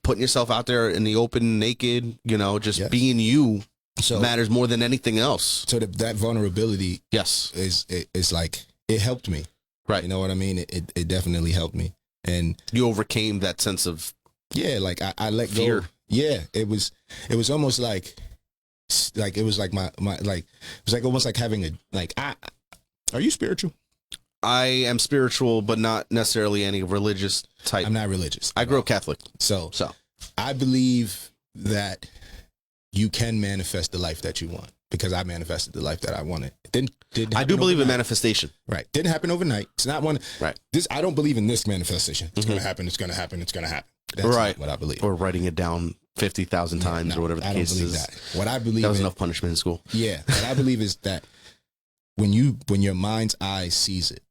putting yourself out there in the open, naked, just being you, matters more than anything else. So that vulnerability, is like, it helped me. Right. You know what I mean? It definitely helped me. And you overcame that sense of like I let fear. go. Yeah, it was almost like it was like my like it was like almost like having are you spiritual? I am spiritual, but not necessarily any religious type. I'm not religious. I grew up Catholic. So I believe that you can manifest the life that you want, because I manifested the life that I wanted. I do believe in manifestation. Right. Didn't happen overnight. It's not one. Right. I don't believe in this manifestation. It's going to happen. It's going to happen. It's going to happen. That's not what I believe. Or writing it down 50,000 times or whatever the case is. I don't believe that. What I believe that was enough punishment in school. Yeah. What I believe is that when your mind's eye sees it,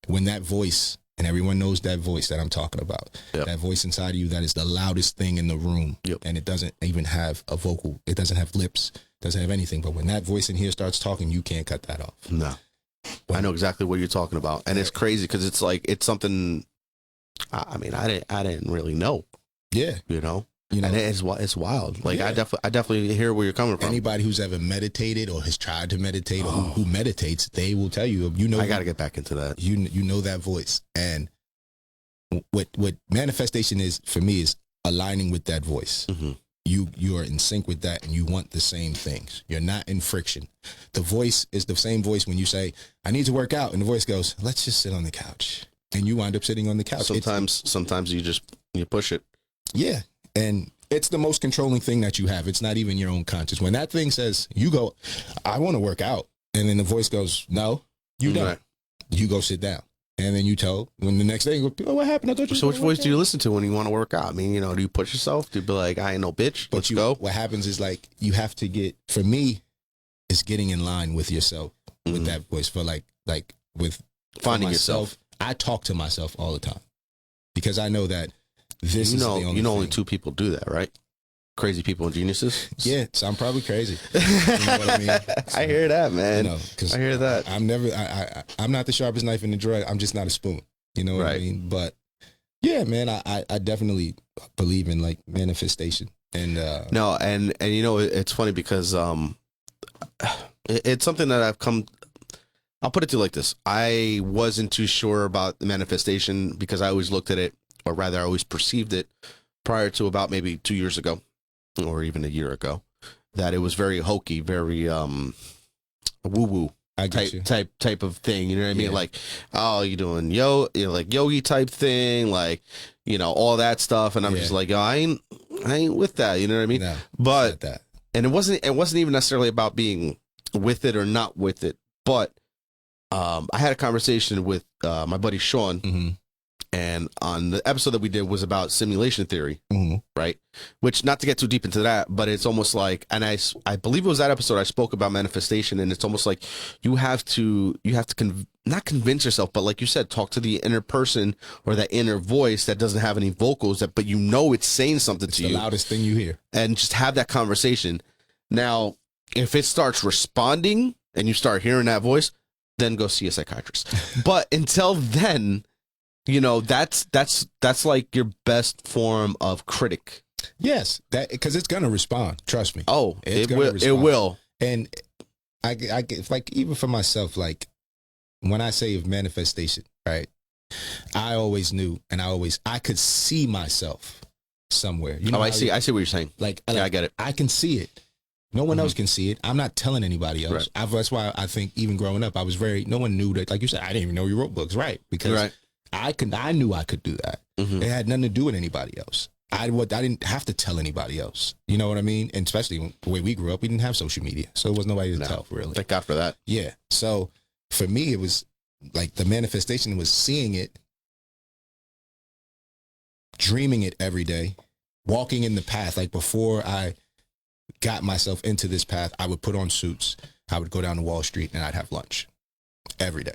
when that voice, and everyone knows that voice that I'm talking about, that voice inside of you that is the loudest thing in the room, and it doesn't even have a vocal, it doesn't have lips, doesn't have anything. But when that voice in here starts talking, you can't cut that off. No. I know exactly what you're talking about. And it's crazy because it's like, it's something, I mean, I didn't really know. Yeah. And it's wild. Like, I definitely hear where you're coming from. Anybody who's ever meditated or has tried to meditate or who meditates, they will tell you, I got to get back into that. You know that voice. And what manifestation is for me is aligning with that voice. You are in sync with that, and you want the same things. You're not in friction. The voice is the same voice when you say, "I need to work out," and the voice goes, "Let's just sit on the couch," and you wind up sitting on the couch. Sometimes you push it. Yeah. And it's the most controlling thing that you have. It's not even your own conscience. When that thing says, you go, "I want to work out," and then the voice goes, "No, you don't." Right. You go sit down. And then when the next day you go, "Oh, what happened? I thought you." So which voice do you listen to when you want to work out? I mean, do you push yourself? Do you be like, "I ain't no bitch, let's go"? What happens is, like, you have to for me, it's getting in line with yourself, with that voice. For like with finding myself, yourself. I talk to myself all the time, because I know that this is the only thing. Only two people do that, right? Crazy people and geniuses. Yeah, so I'm probably crazy. You know what I mean? So, I hear that, man. I hear that. I'm not the sharpest knife in the drawer. I'm just not a spoon. You know what I mean? But yeah, man, I definitely believe in like manifestation. And No, and you know, it's funny because it's something that I'll put it to you like this. I wasn't too sure about the manifestation because I always looked at it, or rather I always perceived it prior to about maybe 2 years ago or even a year ago, that it was very hokey, very woo-woo type of thing. You know what I mean? Yeah. Like, oh, you doing like yogi type thing, like, you know, all that stuff. And I'm just like, yo, I ain't with that. You know what I mean? No, but that. and it wasn't even necessarily about being with it or not with it, but I had a conversation with my buddy Sean, Mm-hmm. and on the episode that we did was about simulation theory, Mm-hmm. right? Which, not to get too deep into that, but it's almost like, and I believe it was that episode I spoke about manifestation, and it's almost like you have to not convince yourself, but like you said, talk to the inner person or that inner voice that doesn't have any vocals, but you know it's saying something to you. The loudest thing you hear. And just have that conversation. Now, if it starts responding and you start hearing that voice, then go see a psychiatrist. But until then, you know, that's like your best form of critic. Yes, that because it's gonna respond. Trust me. Oh, It's it gonna will. respond. It will. And I get like, even for myself, like when I say of manifestation, right? I always knew, and I could see myself somewhere. You know, I see what you're saying. Like, Yeah, I get it. I can see it. No one else can see it. I'm not telling anybody else. Right. That's why I think even growing up, I was no one knew that. Like you said, I didn't even know you wrote books, right? Because I knew I could do that. Mhm. It had nothing to do with anybody else. I didn't have to tell anybody else. You know what I mean? And especially the way we grew up, we didn't have social media, so there was nobody to tell, really. Thank God for that. Yeah. So for me, it was like the manifestation was seeing it, dreaming it every day, walking in the path. Like before I got myself into this path, I would put on suits. I would go down to Wall Street and I'd have lunch every day.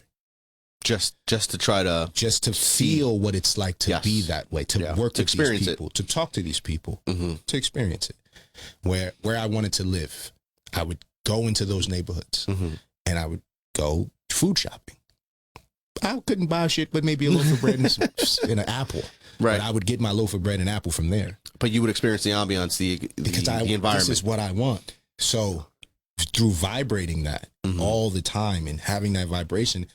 Just to try to feel what it's like to be that way, to work to with experience these people, to talk to these people, Mm-hmm. to experience it. Where I wanted to live, I would go into those neighborhoods Mm-hmm. and I would go food shopping. I couldn't buy shit, but maybe a loaf of bread and an apple. Right. But I would get my loaf of bread and apple from there. But you would experience the ambiance, the environment. This is what I want. So through vibrating that Mhm. all the time and having that vibration,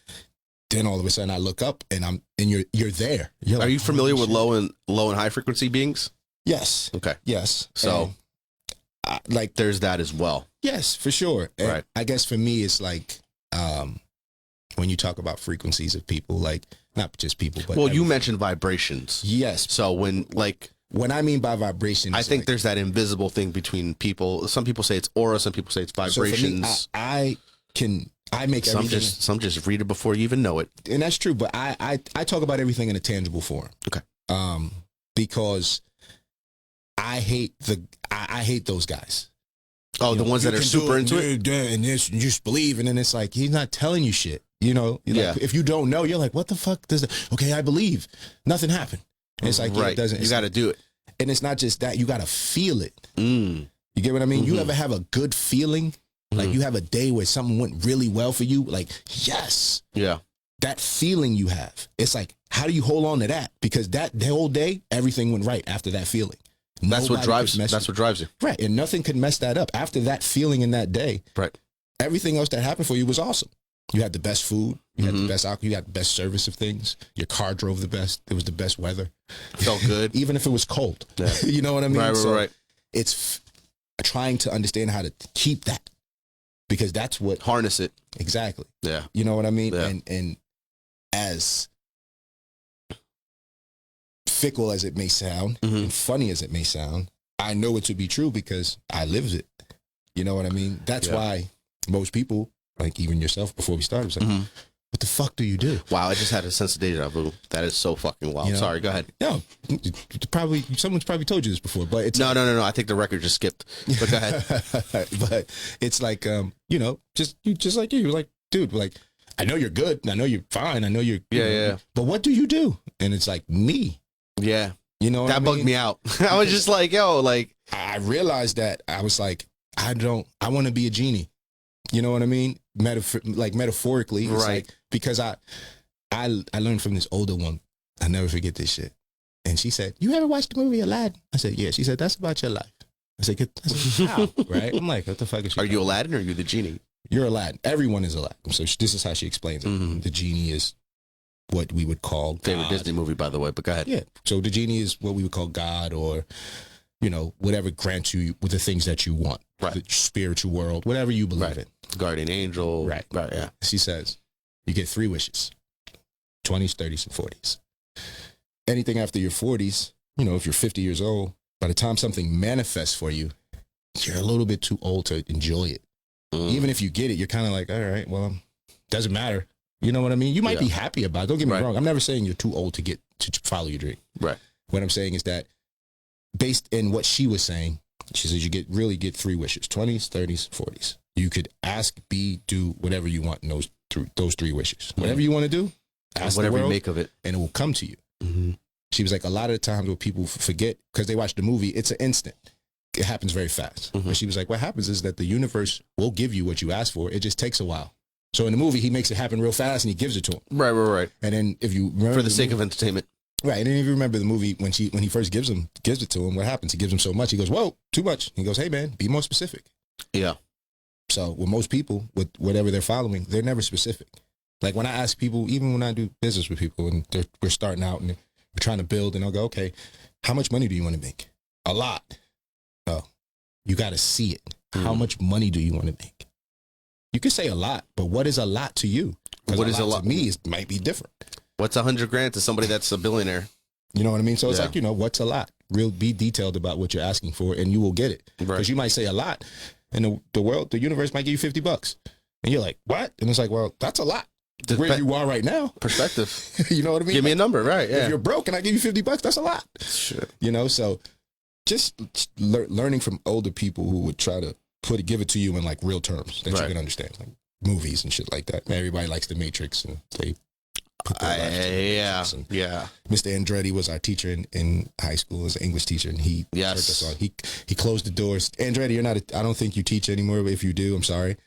then all of a sudden I look up and you're there. You're Are like, you familiar "Holy with shit." low and high frequency beings? Yes. Okay. Yes. So like there's that as well. yes, for sure. And Right. I guess for me, it's like when you talk about frequencies of people, like not just people, but Well, you everything. mentioned vibrations. Yes. So when I mean by vibration, I think like, there's that invisible thing between people. Some people say it's aura. Some people say it's so for me, vibrations. I make some everything, some just read it before you even know it. and that's true. But I talk about everything in a tangible form. Okay. Because I hate those guys. Oh, You the know, ones you that are can super do into it. and this, you just believe, and then it's like he's not telling you shit. You know, You're like, Yeah. if you don't know, you're like, what the fuck does that? Okay, I believe. Nothing happened. And it's like, yeah, Right. it doesn't. You it's got to do it. and it's not just that. You got to feel it. Mm. You get what I mean? You Mhm. ever have a good feeling? Like Mhm. you have a day where something went really well for you? Like, yes. Yeah. That feeling you have. It's like, how do you hold on to that? Because the whole day, everything went right after that feeling. That's what Nobody drives. could mess That's what drives you. Right. And nothing could mess that up. After that feeling in that day, Right. everything else that happened for you was awesome. You had the best food. You had Mhm. the best alcohol. You had the best service of things. Your car drove the best. It was the best weather. Felt good. Even if it was cold. Yeah. You know what I mean? Right. So Right. it's trying to understand how to keep that. Because that's what Harness it. exactly. Yeah. You know what I mean? Yeah. And as fickle as it may sound, Mhm. and funny as it may sound, I know it to be true because I lived it. You know what I mean? That's Yeah. why most people, like even yourself before we started, was like, Mhm. what the fuck do you do? Wow. I just had a sense of deja vu. That is so fucking wild. You know? Sorry. Go ahead. No, someone's probably told you this before, but it's No. I think the record just skipped. But go ahead. but it's like, just like you're like, dude, like, I know you're good. I know you're fine. I know you're, Yeah. but what do you do? And it's like me, Yeah. you know, what That I bugged mean? me out. I was just like, yo, like, I realized that I was like, I want to be a genie. You know what I mean? Metaphorically, it's Right. like, because I learned from this older one. I never forget this shit. And she said, you ever watched the movie Aladdin? I said, yeah. She said, that's about your life. I said, how? Right? I'm like, what the fuck is she Are you talking Aladdin or are you the genie? about? You're Aladdin. Everyone is Aladdin. So this is how she explains it. Mm-hmm. The genie is what we would call Favorite God. Disney movie, by the way, but go ahead. Yeah. So the genie is what we would call God, or, you know, whatever grants you with the things that you want. Right. The spiritual world, whatever you believe in. Guardian angel. Right. Right, yeah. She says, you get 3 wishes, 20s, 30s, and 40s. Anything after your 40s, you know, if you're 50 years old, by the time something manifests for you, you're a little bit too old to enjoy it. Even if you get it, you're kind of like, all right, well, doesn't matter. You know what I mean? You might be happy about it. Don't get me wrong. I'm never saying you're too old to follow your dream. Right. What I'm saying is that based in what she was saying, she says you really get 3 wishes, 20s, 30s, 40s. You could ask, be, do whatever you want in those 3 wishes. Whatever you want to do, ask whatever the world, you make of it. and it will come to you. Mm-hmm. She was like, a lot of the times what people forget, because they watch the movie, it's an instant. It happens very fast. Mm-hmm. But she was like, what happens is that the universe will give you what you ask for. It just takes a while. So in the movie, he makes it happen real fast and he gives it to him. Right. And then if you remember For the sake of entertainment. right, and then if you remember the movie when he first gives it to him, what happens? He gives him so much. He goes, whoa, too much. He goes, hey man, be more specific. Yeah. So with most people, with whatever they're following, they're never specific. Like when I ask people, even when I do business with people and we're starting out and we're trying to build, and I'll go, okay, how much money do you want to make? A lot. Oh, you got to see it. How much money do you want to make? You could say a lot, but what is a lot to you? What is a lot to me? It might be different. What's $100,000 to somebody that's a billionaire? You know what I mean? So it's like, you know, what's a lot? Be detailed about what you're asking for, and you will get it. Because you might say a lot, and the universe might give you $50, and you're like, what? And it's like, well, that's a lot. Where you are right now, perspective. You know what I mean? Give me a number, right? Yeah. If you're broke and I give you $50, that's a lot. Sure. You know, so just learning from older people who would try to give it to you in like real terms that you can understand, like movies and shit like that. Everybody likes The Matrix, and they put their life to The Matrix. And Mr. Andretti was our teacher in high school, as an English teacher, and he turned us on. He closed the doors. Andretti, you're not. I don't think you teach anymore. But if you do, I'm sorry.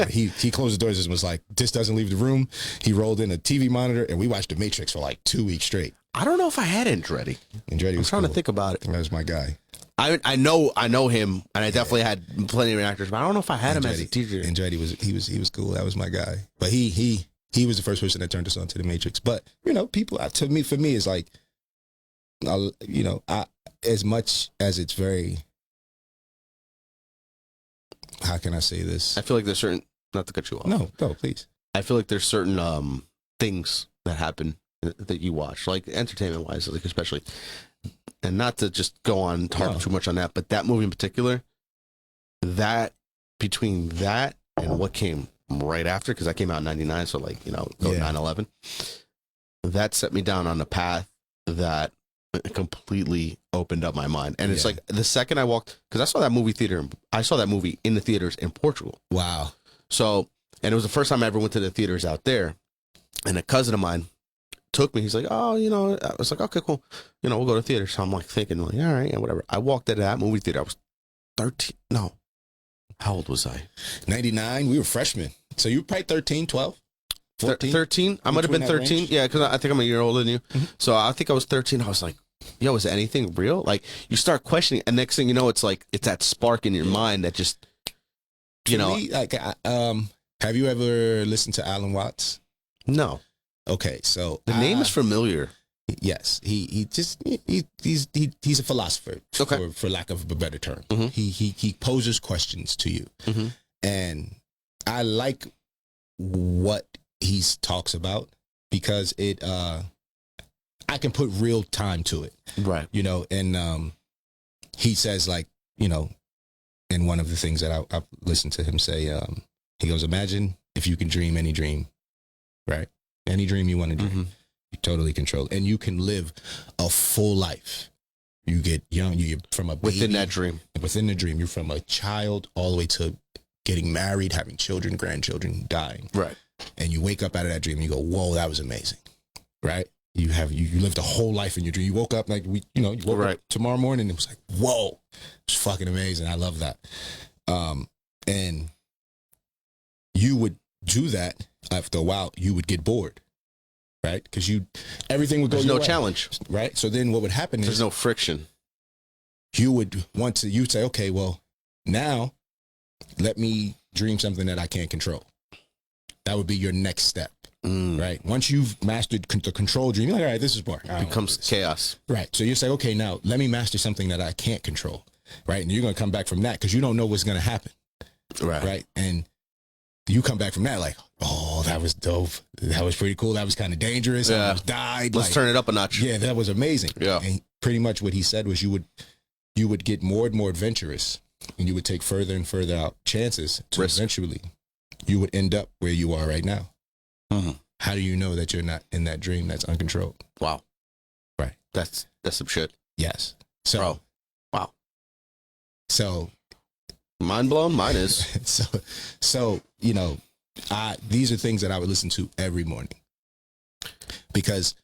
He closed the doors and was like, "This doesn't leave the room." He rolled in a TV monitor, and we watched The Matrix for like 2 weeks straight. I don't know if I had Andretti. Andretti was I'm trying cool. to think about it. That was my guy. I know him, and I definitely had plenty of actors, but I don't know if I had him as a teacher. Andretti was cool. That was my guy. But he was the first person that turned us on to The Matrix. But you know, people for me is like, you know, as much as it's very, how can I say this? I feel like there's certain, not to cut you off. No, please. I feel like there's certain things that happen that you watch, like entertainment wise, like especially, and not to just go on harp too much on that, but that movie in particular, that between that and what came right after, because that came out in 99, so like, you know, 9/11, that set me down on a path that completely opened up my mind. And it's like the second I walked, because I saw that movie in the theaters in Portugal. Wow. So, and it was the first time I ever went to the theaters out there, and a cousin of mine took me. He's like, oh, you know, I was like, okay, cool. You know, we'll go to theater. So I'm like thinking, like, all right, and whatever. I walked into that movie theater. I was 13. No. How old was I? 99. We were freshmen. So you were probably 13, 12, 14? 13. I might have been 13. Range? Yeah, because I think I'm a year older than you. Mm-hmm. So I think I was 13. I was like, yo, is anything real? Like, you start questioning, and next thing you know, it's like, it's that spark in your mind that just, you know. Me, like, have you ever listened to Alan Watts? No. Okay, so the name is familiar. Yes, he's a philosopher, for lack of a better term. Mm-hmm. He poses questions to you, mm-hmm. and I like what he talks about because it I can put real time to it, right? You know, and he says, like, you know, in one of the things that I've listened to him say, he goes, imagine if you can dream any dream, right? Any dream you want to dream, mm-hmm. you totally control it. And you can live a full life. You get young, you're from a baby. Within that dream. Within the dream. You're from a child all the way to getting married, having children, grandchildren, dying. Right. And you wake up out of that dream and you go, whoa, that was amazing. Right? You lived a whole life in your dream. You woke up like, you woke up tomorrow morning and it was like, whoa, it's fucking amazing. I love that. And you would do that. After a while, you would get bored, right? Because everything would go. There's your no way, challenge, right? So then, what would happen there's no friction. you'd say, okay, well, now let me dream something that I can't control. That would be your next step, right? Once you've mastered the control dream, you're like, all right, this is boring. It becomes chaos. Right. So you say, okay, now let me master something that I can't control, right? And you're going to come back from that because you don't know what's going to happen. Right. And you come back from that like, oh, that was dope. That was pretty cool. That was kind of dangerous. I almost died. Let's turn it up a notch. Yeah, that was amazing. Yeah. And pretty much what he said was you would get more and more adventurous, and you would take further and further out chances to eventually you would end up where you are right now. Mm-hmm. How do you know that you're not in that dream that's uncontrolled? Wow. Right. That's some shit. Yes. So, bro. Wow. So, mind blown. Mine is. so you know, these are things that I would listen to every morning because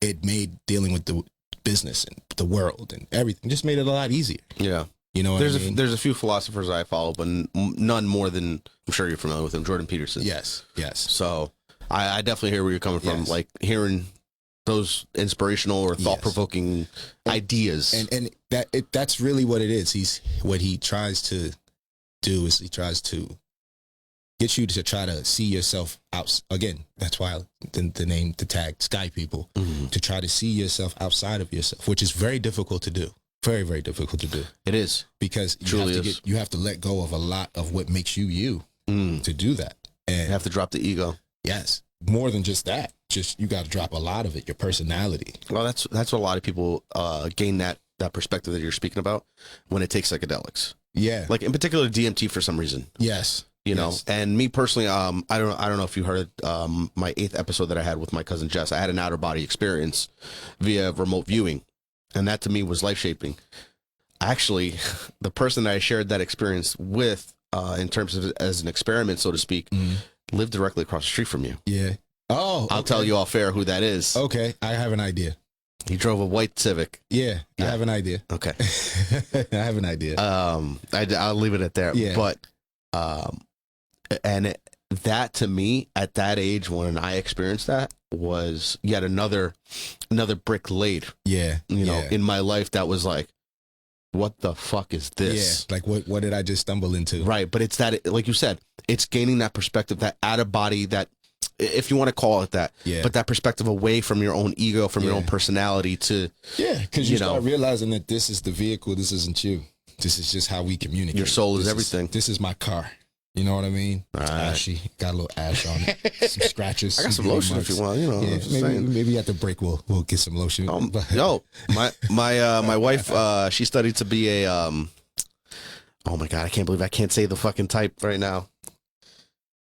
it made dealing with the business and the world and everything just made it a lot easier. Yeah. You know what I mean? There's a few philosophers I follow, but none more than, I'm sure you're familiar with him, Jordan Peterson. Yes. So I definitely hear where you're coming from, like hearing those inspirational or thought-provoking ideas. And that's really what it is. What he tries to do is he tries to get you to try to see yourself out. Again, that's why the tag Skypeople, to try to see yourself outside of yourself, which is very difficult to do. Very, very difficult to do. It is. Because you have to let go of a lot of what makes you to do that. And you have to drop the ego. Yes. More than just that. Just you got to drop a lot of it, your personality. Well, that's what a lot of people gain that perspective that you're speaking about when it takes psychedelics. Yeah. Like in particular DMT for some reason. Yes. You know, and me personally, I don't know if you heard my 8th episode that I had with my cousin Jess. I had an outer body experience via remote viewing. And that to me was life-shaping. Actually, the person that I shared that experience with, in terms of as an experiment, so to speak, lived directly across the street from you. Yeah. Oh, I'll tell you off air who that is. Okay, I have an idea. He drove a white Civic. Yeah. I have an idea. Okay. I have an idea. I'll leave it at there. Yeah. But, that to me, at that age when I experienced that, was yet another brick laid. Yeah. You know, in my life that was like, what the fuck is this? Yeah. Like what did I just stumble into? Right. But it's that, like you said, it's gaining that perspective, that out of body, that, if you want to call it that, but that perspective away from your own ego, from your own personality to, because you start realizing that this is the vehicle, this isn't you. This is just how we communicate. Your soul is everything. This is my car. You know what I mean? It's ashy. Got a little ash on it. Some scratches. I got some lotion if you want. You know, maybe at the break we'll get some lotion. Yo, my wife, she studied to be a oh my god, I can't believe I can't say the fucking type right now.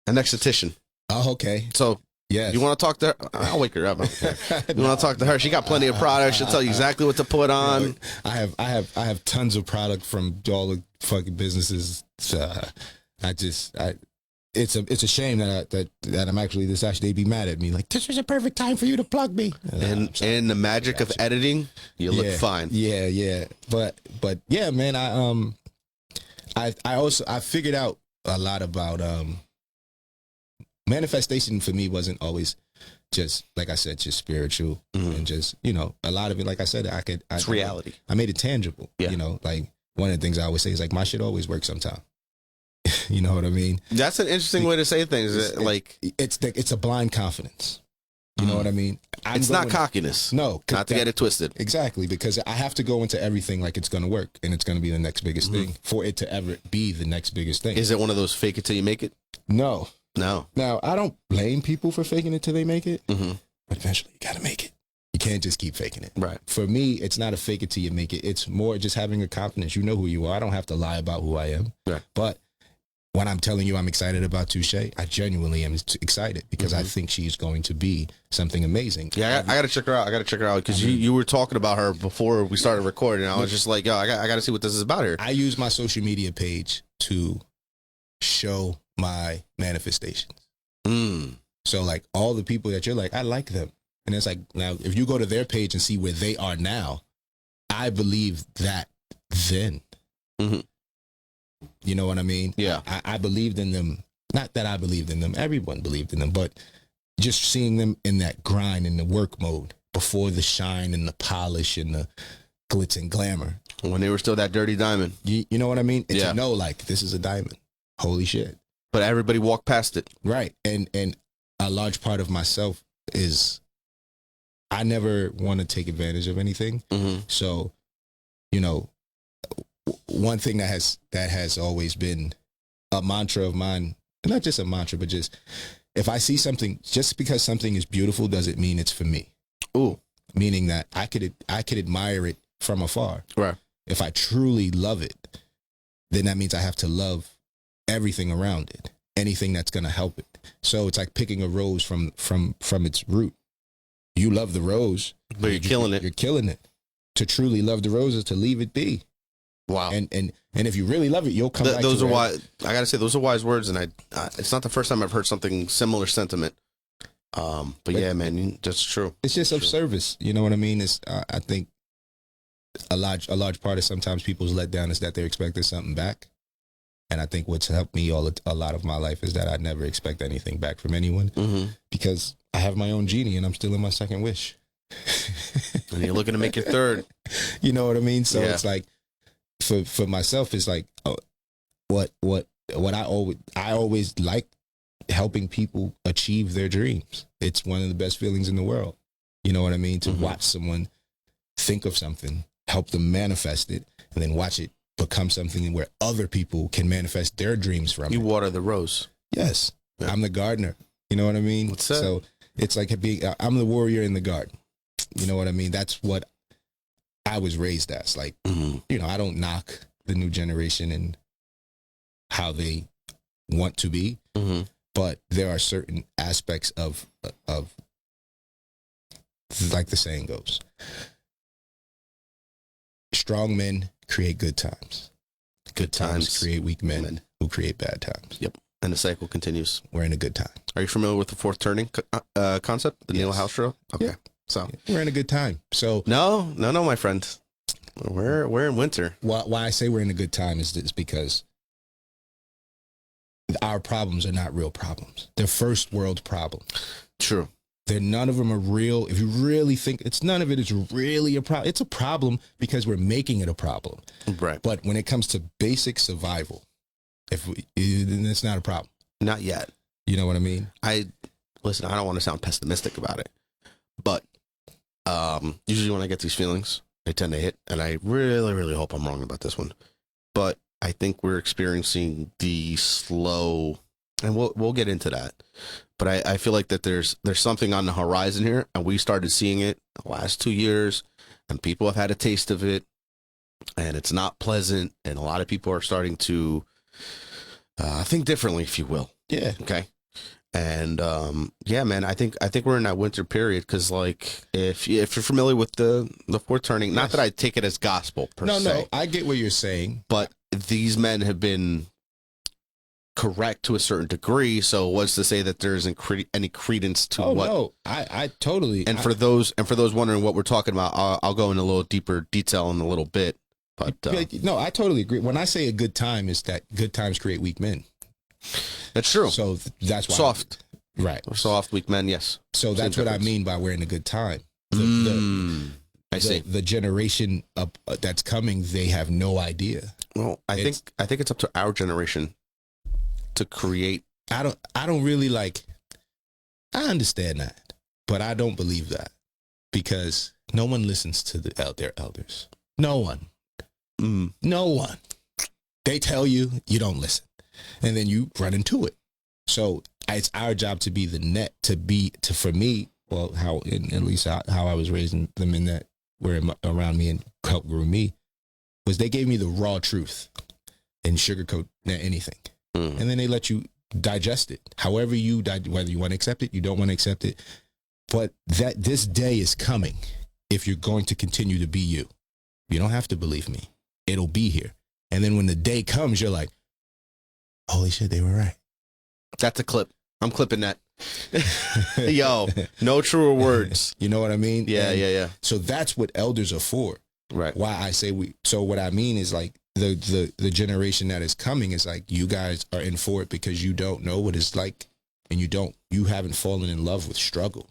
An esthetician. Oh, okay. So you want to talk to her? I'll wake her up. You want to talk to her? She got plenty of products. She'll tell you exactly what to put on. I have tons of product from all the fucking businesses. It's a shame that I'm actually they'd be mad at me like this is a perfect time for you to plug me. And the magic of editing, you look fine. Yeah. But yeah, man, I figured out a lot about manifestation. For me wasn't always just, like I said, just spiritual and just, you know, a lot of it, like I said, it's reality. I made it tangible. You know, like one of the things I always say is like my shit always works sometime. You know what I mean? That's an interesting way to say things. It's a blind confidence. You know what I mean? It's not cockiness. No. Not to get it twisted. Exactly, because I have to go into everything like it's going to work and it's going to be the next biggest thing for it to ever be the next biggest thing. Is it one of those fake it till you make it? No. No. Now, I don't blame people for faking it till they make it, but eventually you got to make it. You can't just keep faking it. Right. For me, it's not a fake it till you make it. It's more just having a confidence. You know who you are. I don't have to lie about who I am. Right. But when I'm telling you I'm excited about Touche, I genuinely am excited because I think she's going to be something amazing. Yeah, I got to check her out. Because you were talking about her before we started recording. I was just like, yo, I got to see what this is about here. I use my social media page to show my manifestations. So like all the people that you're like, I like them. And it's like, now if you go to their page and see where they are now, I believe that then. You know what I mean? Yeah. I believed in them. Not that I believed in them. Everyone believed in them. But just seeing them in that grind, in the work mode, before the shine and the polish and the glitz and glamour. When they were still that dirty diamond. You know what I mean? And Yeah. to know, like, this is a diamond. Holy shit. But everybody walked past it. Right. And a large part of myself is I never want to take advantage of anything. Mm-hmm. So, you know, one thing that has always been a mantra of mine, not just a mantra, but just if I see something, just because something is beautiful doesn't mean it's for me. Ooh. Meaning that I could admire it from afar. Right. If I truly love it, then that means I have to love everything around it, anything that's going to help it. So it's like picking a rose from its root. You love the rose, But you're killing it. You're killing it. To truly love the rose is to leave it be. Wow. And if you really love it, you'll come back Those to are it. wise. I gotta say, those are wise words, and it's not the first time I've heard something similar sentiment. But yeah, man, that's true. It's just of service. You know what I mean? It's I think a large part of sometimes people's letdown is that they're expecting something back. And I think what's helped me a lot of my life is that I never expect anything back from anyone because I have my own genie and I'm still in my second wish. And you're looking to make your third. You know what I mean? So Yeah. it's like for myself, it's like what I always like helping people achieve their dreams. It's one of the best feelings in the world. You know what I mean? To watch someone think of something, help them manifest it, and then watch it become something where other people can manifest their dreams from You it. water the rose. Yes. Yeah. I'm the gardener. You know what I mean? What's that? So it's like I'm the warrior in the garden. You know what I mean? That's what I was raised as. Like, you know, I don't knock the new generation and how they want to be, but there are certain aspects of like the saying goes, strong men create good times. Good times create weak men who create bad times. Yep. And the cycle continues. We're in a good time. Are you familiar with the fourth turning concept? The Neil House show? Okay. Yeah. So We're in a good time. So no, my friend. We're in winter. why I say we're in a good time is because our problems are not real problems. They're first world problems. True. None of them are real. If you really think none of it is really a problem. It's a problem because we're making it a problem. Right. But when it comes to basic survival, then it's not a problem. Not yet. You know what I mean? Listen, I don't want to sound pessimistic about it, but usually when I get these feelings, they tend to hit, and I really, really hope I'm wrong about this one. But I think we're experiencing the slow, and we'll get into that. But I feel like that there's something on the horizon here, and we started seeing it the last 2 years, and people have had a taste of it, and it's not pleasant, and a lot of people are starting to think differently, if you will. Yeah. Okay. And yeah, man, I think we're in that winter period because, like, if you're familiar with the fourth turning, not that I take it as gospel per se. No, I get what you're saying, but these men have been correct to a certain degree. So what's to say that there isn't any credence to what? No, I totally. And for those wondering what we're talking about, I'll go in a little deeper detail in a little bit. But no, I totally agree. When I say a good time, is that good times create weak men. That's true. So that's why soft, right? Soft, weak men. Yes. So that's what I mean by we're in a good time. I see. The generation that's coming, they have no idea. Well, I think it's up to our generation to create. I don't really like. I understand that, but I don't believe that because no one listens to their elders. No one. No one. They tell you, you don't listen, and then you run into it. So it's our job to be the net for me. Well, at least how I was raising them in that were around me and helped grow me was they gave me the raw truth and sugarcoat anything, and then they let you digest it. However whether you want to accept it, you don't want to accept it, but that this day is coming. If you're going to continue to be you, you don't have to believe me. It'll be here. And then when the day comes, you're like, holy shit, they were right. That's a clip. I'm clipping that. Yo, no truer words. You know what I mean? Yeah. So that's what elders are for. Right. Why I say so what I mean is like the generation that is coming is like, you guys are in for it because you don't know what it's like, and you haven't fallen in love with struggle.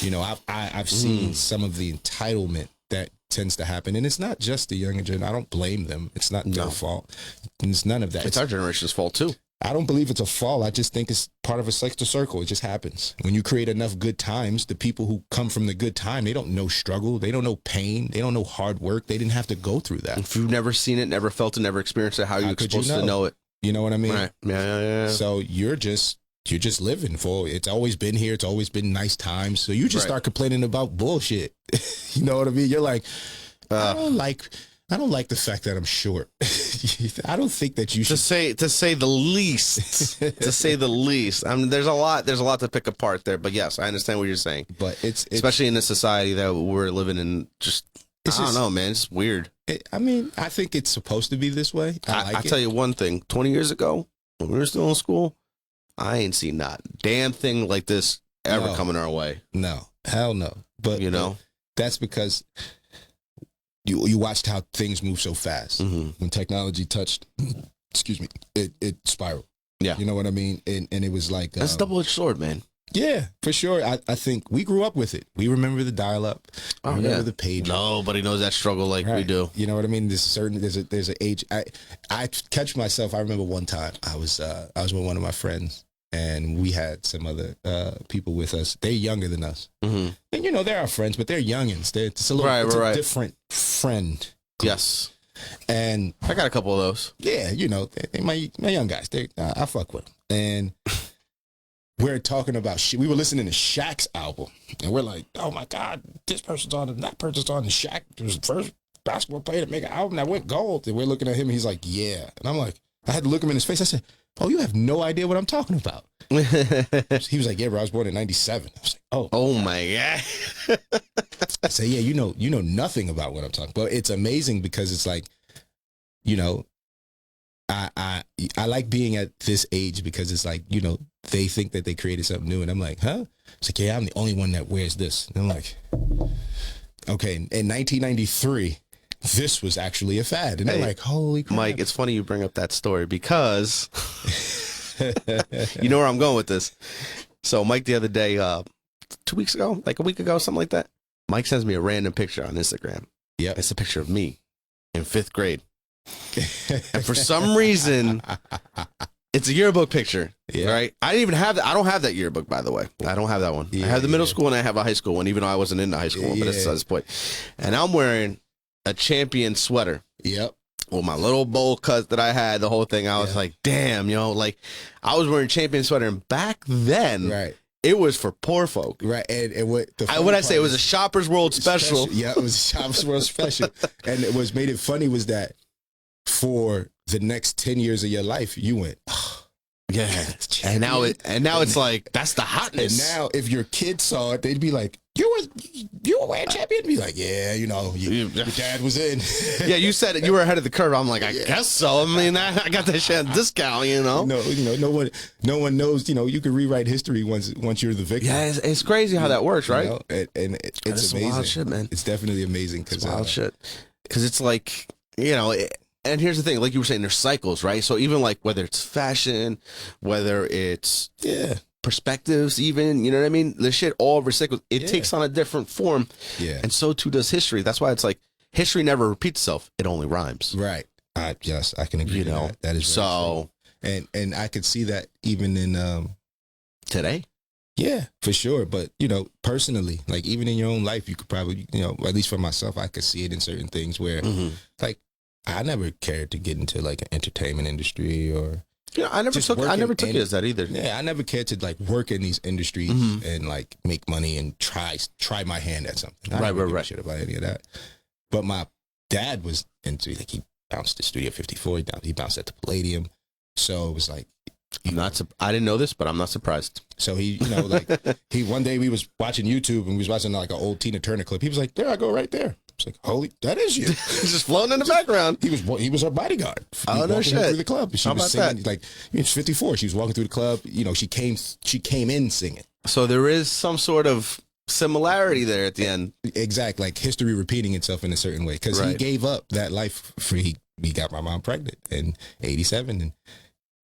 You know, I've seen some of the entitlement that tends to happen. And it's not just the younger generation. I don't blame them. It's not their fault. And it's none of that. It's our generation's fault too. I don't believe it's a fault. I just think it's part of a cycle circle. It just happens. When you create enough good times, the people who come from the good time, they don't know struggle. They don't know pain. They don't know hard work. They didn't have to go through that. If you've never seen it, never felt it, never experienced it, how are you supposed to know it? You know what I mean? Right. Yeah. So you're just living for it. It's always been here. It's always been nice times. So you just start complaining about bullshit. You know what I mean? You're like, I don't like the fact that I'm short. I don't think that you should to say the least. To say the least. I mean, there's a lot to pick apart there. But yes, I understand what you're saying. But it's especially in the society that we're living in. I don't know, man. It's weird. I think it's supposed to be this way. I tell you one thing. 20 years ago, when we were still in school, I ain't seen not damn thing like this ever coming our way. No, hell no. But that's because you watched how things move so fast. Mm-hmm. When technology touched, excuse me, it spiraled. Yeah. You know what I mean? And it was like... That's a double-edged sword, man. Yeah, for sure. I think we grew up with it. We remember the dial-up. We remember the pager. Nobody knows that struggle like we do. You know what I mean? There's an age. I catch myself. I remember one time I was with one of my friends, and we had some other people with us. They're younger than us. Mm-hmm. And, they're our friends, but they're youngins. It's a little a different friend group. Yes. And I got a couple of those. Yeah, they my young guys. I fuck with them. And we're talking about shit. We were listening to Shaq's album, and we're like, oh my God, this person's on and that person's on. And Shaq was the first basketball player to make an album that went gold. And we're looking at him, and he's like, yeah. And I'm like, I had to look him in his face. I said, oh, you have no idea what I'm talking about. He was like, yeah, bro, I was born in 97. I was like, oh my God. I said, yeah, you know nothing about what I'm talking about. But it's amazing because it's like, I like being at this age because it's like, they think that they created something new. And I'm like, huh? It's like, yeah, I'm the only one that wears this. And I'm like, okay, in 1993, this was actually a fad. And I'm like, holy crap. Mike, it's funny you bring up that story because you know where I'm going with this. So Mike, the other day, 2 weeks ago, like a week ago, something like that, Mike sends me a random picture on Instagram. Yeah, it's a picture of me in 5th grade. And for some reason, it's a yearbook picture, right? I didn't even have that. I don't have that yearbook, by the way. I don't have that one. I have the middle school and I have a high school one, even though I wasn't in the high school one, but it's this point. And I'm wearing a champion sweater. Yep. With my little bowl cut that I had, the whole thing. I was like, damn, like I was wearing champion sweater. And back then, it was for poor folk. Right. And what I say, it was a Shopper's World special. Yeah, it was a Shopper's World special. And what made it funny was that for the next 10 years of your life, you went, yeah. And now it's like, that's the hotness. And now if your kids saw it, they'd be like, you were wearing champion? Be like, yeah, your dad was in. Yeah, you said it. You were ahead of the curve. I'm like, I guess so. I mean, I got that shit on discount, No one knows, you can rewrite history once you're the victim. Yeah, it's crazy how that works, right? And it's amazing. Wild shit, man. It's definitely amazing. It's wild shit. Because it's like, and here's the thing, like you were saying, there's cycles, right? So even like whether it's fashion, whether it's perspectives, even, you know what I mean? The shit all recycles. It takes on a different form. Yeah. And so too does history. That's why it's like history never repeats itself. It only rhymes. Right. Yes, I can agree with that. That is so true. And I could see that even in today. Yeah, for sure. But, personally, like even in your own life, you could probably, at least for myself, I could see it in certain things where like I never cared to get into like an entertainment industry or I never took it as that either. Yeah, I never cared to like work in these industries and like make money and try my hand at something. I didn't give a shit about any of that. But my dad was into like he bounced at Studio 54, he bounced at the Palladium. So it was like I didn't know this, but I'm not surprised. So he, one day we was watching YouTube and we was watching like an old Tina Turner clip. He was like, there I go right there. It's like, holy, that is you. He's just floating in the background. He was her bodyguard. Oh, no shit. Through the club. She was singing, that? Like, she's 54. She was walking through the club. She came in singing. So there is some sort of similarity there at the end. Exactly. Like history repeating itself in a certain way. Because he gave up that life for, he got my mom pregnant in 87. And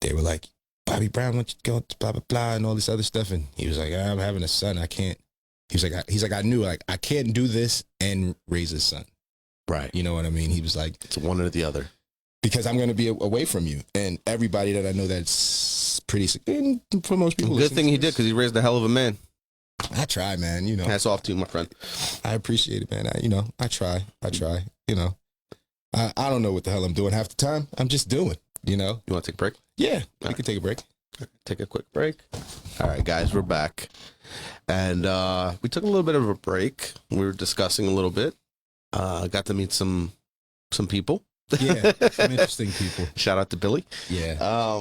they were like, Bobby Brown, why don't you go to blah, blah, blah, and all this other stuff. And he was like, I'm having a son. I can't. He's like, I knew, like, I can't do this and raise a son. Right. You know what I mean? He was like, It's one or the other. because I'm going to be away from you. And everybody that I know that's pretty, and for most people. Good thing he did, because he raised a hell of a man. I try, man. You know, Hats off to you, my friend. I appreciate it, man. I try. You know, I don't know what the hell I'm doing half the time. I'm just doing, you know. You want to take a break? Yeah, we can take a break. Take a quick break. All right, guys, we're back. And we took a little bit of a break. We were discussing a little bit. Got to meet some people. Yeah, some interesting people. Shout out to Billy. Yeah.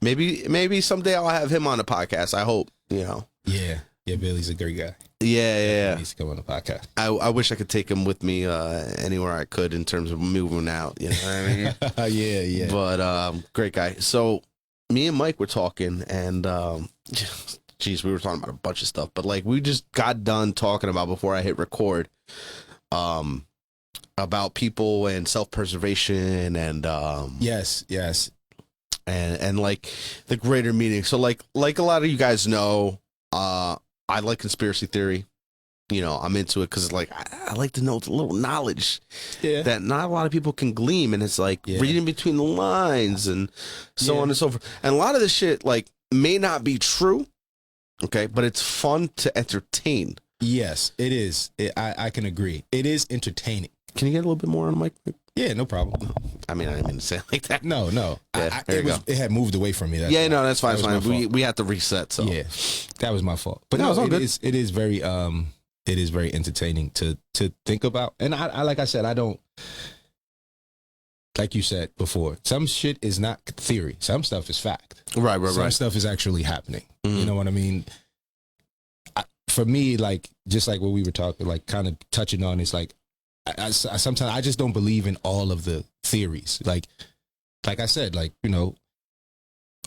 Maybe someday I'll have him on the podcast. I hope, you know. Yeah, Billy's a great guy. Yeah. He needs to come on the podcast. I wish I could take him with me anywhere I could in terms of moving out. You know what I mean? Yeah. But great guy. So me and Mike were talking, and geez, we were talking about a bunch of stuff. But like, we just got done talking about, before I hit record, about people and self-preservation and Yes. and like the greater meaning. So like a lot of you guys know, I like conspiracy theory. You know, I'm into it because like I like to know a little knowledge that not a lot of people can glean, and it's like reading between the lines and so on and so forth. And a lot of this shit like may not be true, okay, but it's fun to entertain. Yes, it is. I can agree. It is entertaining. Can you get a little bit more on the mic? Yeah, no problem. I mean, I didn't mean to say it like that. No. Yeah, It had moved away from me. That's that's fine. That was my fault. We had to reset. So yeah, that was my fault. But no, it is very entertaining to think about. And I like I said, I don't, like you said before, some shit is not theory. Some stuff is fact. Right. Some stuff is actually happening. Mm-hmm. You know what I mean? For me, like, just like what we were talking, like kind of touching on, is like, I sometimes I just don't believe in all of the theories. Like I said, like, you know,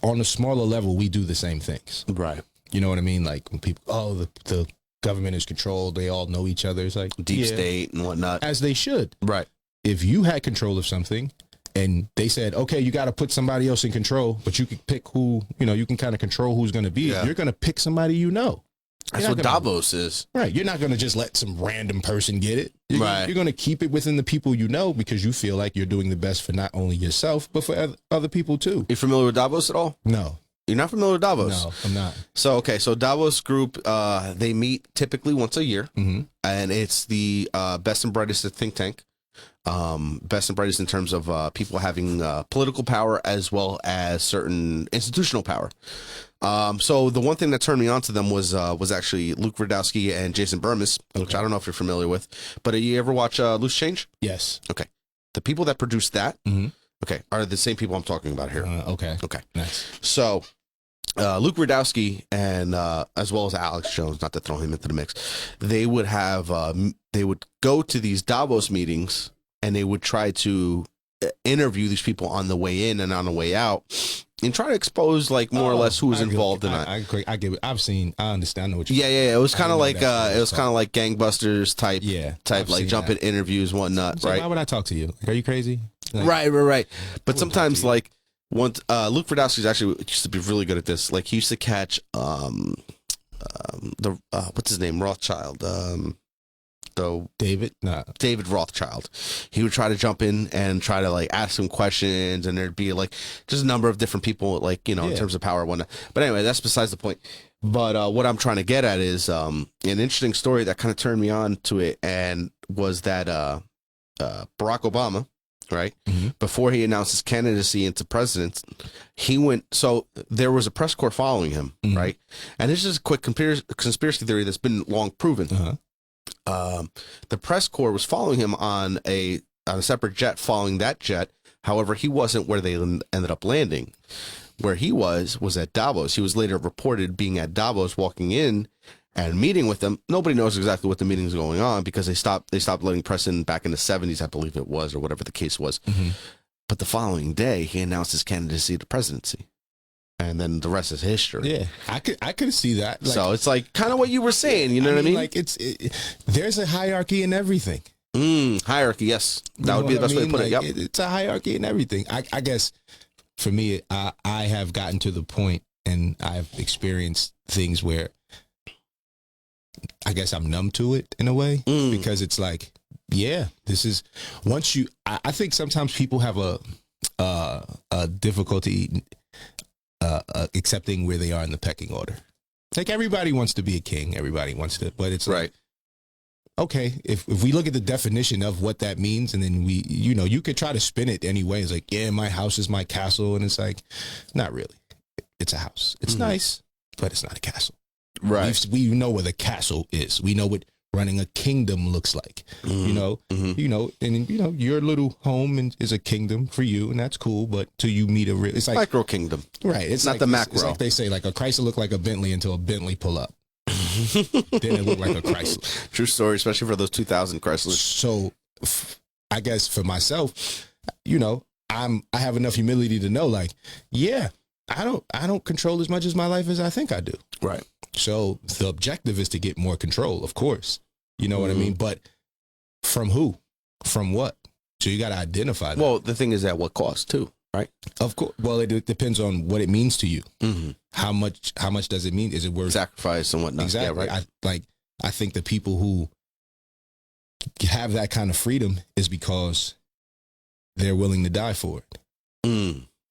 on a smaller level, we do the same things. Right. You know what I mean? Like when people, the government is controlled, they all know each other. It's like deep state and whatnot. As they should. Right. If you had control of something and they said, okay, you got to put somebody else in control, but you can pick who, you know, you can kind of control who's going to be. You're going to pick somebody you know. That's what Davos is. Right. You're not going to just let some random person get it. You're going to keep it within the people you know, because you feel like you're doing the best for not only yourself, but for other people too. You familiar with Davos at all? No. You're not familiar with Davos? No, I'm not. So Davos group, they meet typically once a year, and it's the best and brightest think tank. Best and brightest in terms of people having political power as well as certain institutional power. So the one thing that turned me on to them was actually Luke Rudkowski and Jason Bermas, which I don't know if you're familiar with, but you ever watch Loose Change? Yes. Okay. The people that produced that, okay, are the same people I'm talking about here. Okay. Nice. So Luke Rudkowski and as well as Alex Jones, not to throw him into the mix, they would have they would go to these Davos meetings and they would try to interview these people on the way in and on the way out, and try to expose like more or less who was involved in that. I get it. I understand. I know what you're It was kind of like gangbusters type like jumping interviews and whatnot. So right? why would I talk to you? Are you crazy? Like, right. But sometimes like once Luke Rudkowski actually used to be really good at this. Like he used to catch the what's his name, Rothschild. David Rothschild. He would try to jump in and try to like ask some questions, and there'd be like just a number of different people, like, you know, in terms of power and whatnot. But anyway, that's besides the point. But what I'm trying to get at is an interesting story that kind of turned me on to it, and was that Barack Obama, right, before he announced his candidacy into president, he went, so there was a press corps following him, right? And this is a quick conspiracy theory that's been long proven. The press corps was following him on a separate jet, following that jet. However, he wasn't where they ended up landing. Where he was at Davos. He was later reported being at Davos, walking in and meeting with them. Nobody knows exactly what the meeting is going on, because they stopped letting press in back in the 70s, I believe it was, or whatever the case was. But the following day, he announced his candidacy to presidency. And then the rest is history. Yeah, I could see that. Like, so it's like kind of what you were saying. You know what I mean? Like there's a hierarchy in everything. Hierarchy, yes, that would be the best way to put it. Yep. It's a hierarchy in everything. I guess for me, I have gotten to the point, and I've experienced things where I guess I'm numb to it in a way, because it's like Yeah, this is once you. I think sometimes people have a difficulty accepting where they are in the pecking order. Like everybody wants to be a king, everybody wants to, but it's Right. like, okay, if we look at the definition of what that means, and then we, you could try to spin it anyway. It's like, yeah, my house is my castle, and it's like, not really. It's a house. It's nice, but it's not a castle. Right. We know where the castle is. We know what running a kingdom looks like. And your little home is a kingdom for you, and that's cool. But till you meet it's like Micro kingdom. Right. It's not like the macro. It's like they say, like a Chrysler look like a Bentley until a Bentley pull up. Then it looked like a Chrysler. True story, especially for those 2000 Chryslers. So I guess for myself, I have enough humility to know, like, yeah, I don't control as much of my life as I think I do. Right. So the objective is to get more control, of course. You know what I mean? But from who? From what? So you got to identify that. Well, the thing is at what cost too, right? Of course. Well, it depends on what it means to you. How much does it mean? Is it worth sacrifice and whatnot? Exactly. Yeah, right. I think the people who have that kind of freedom is because they're willing to die for it.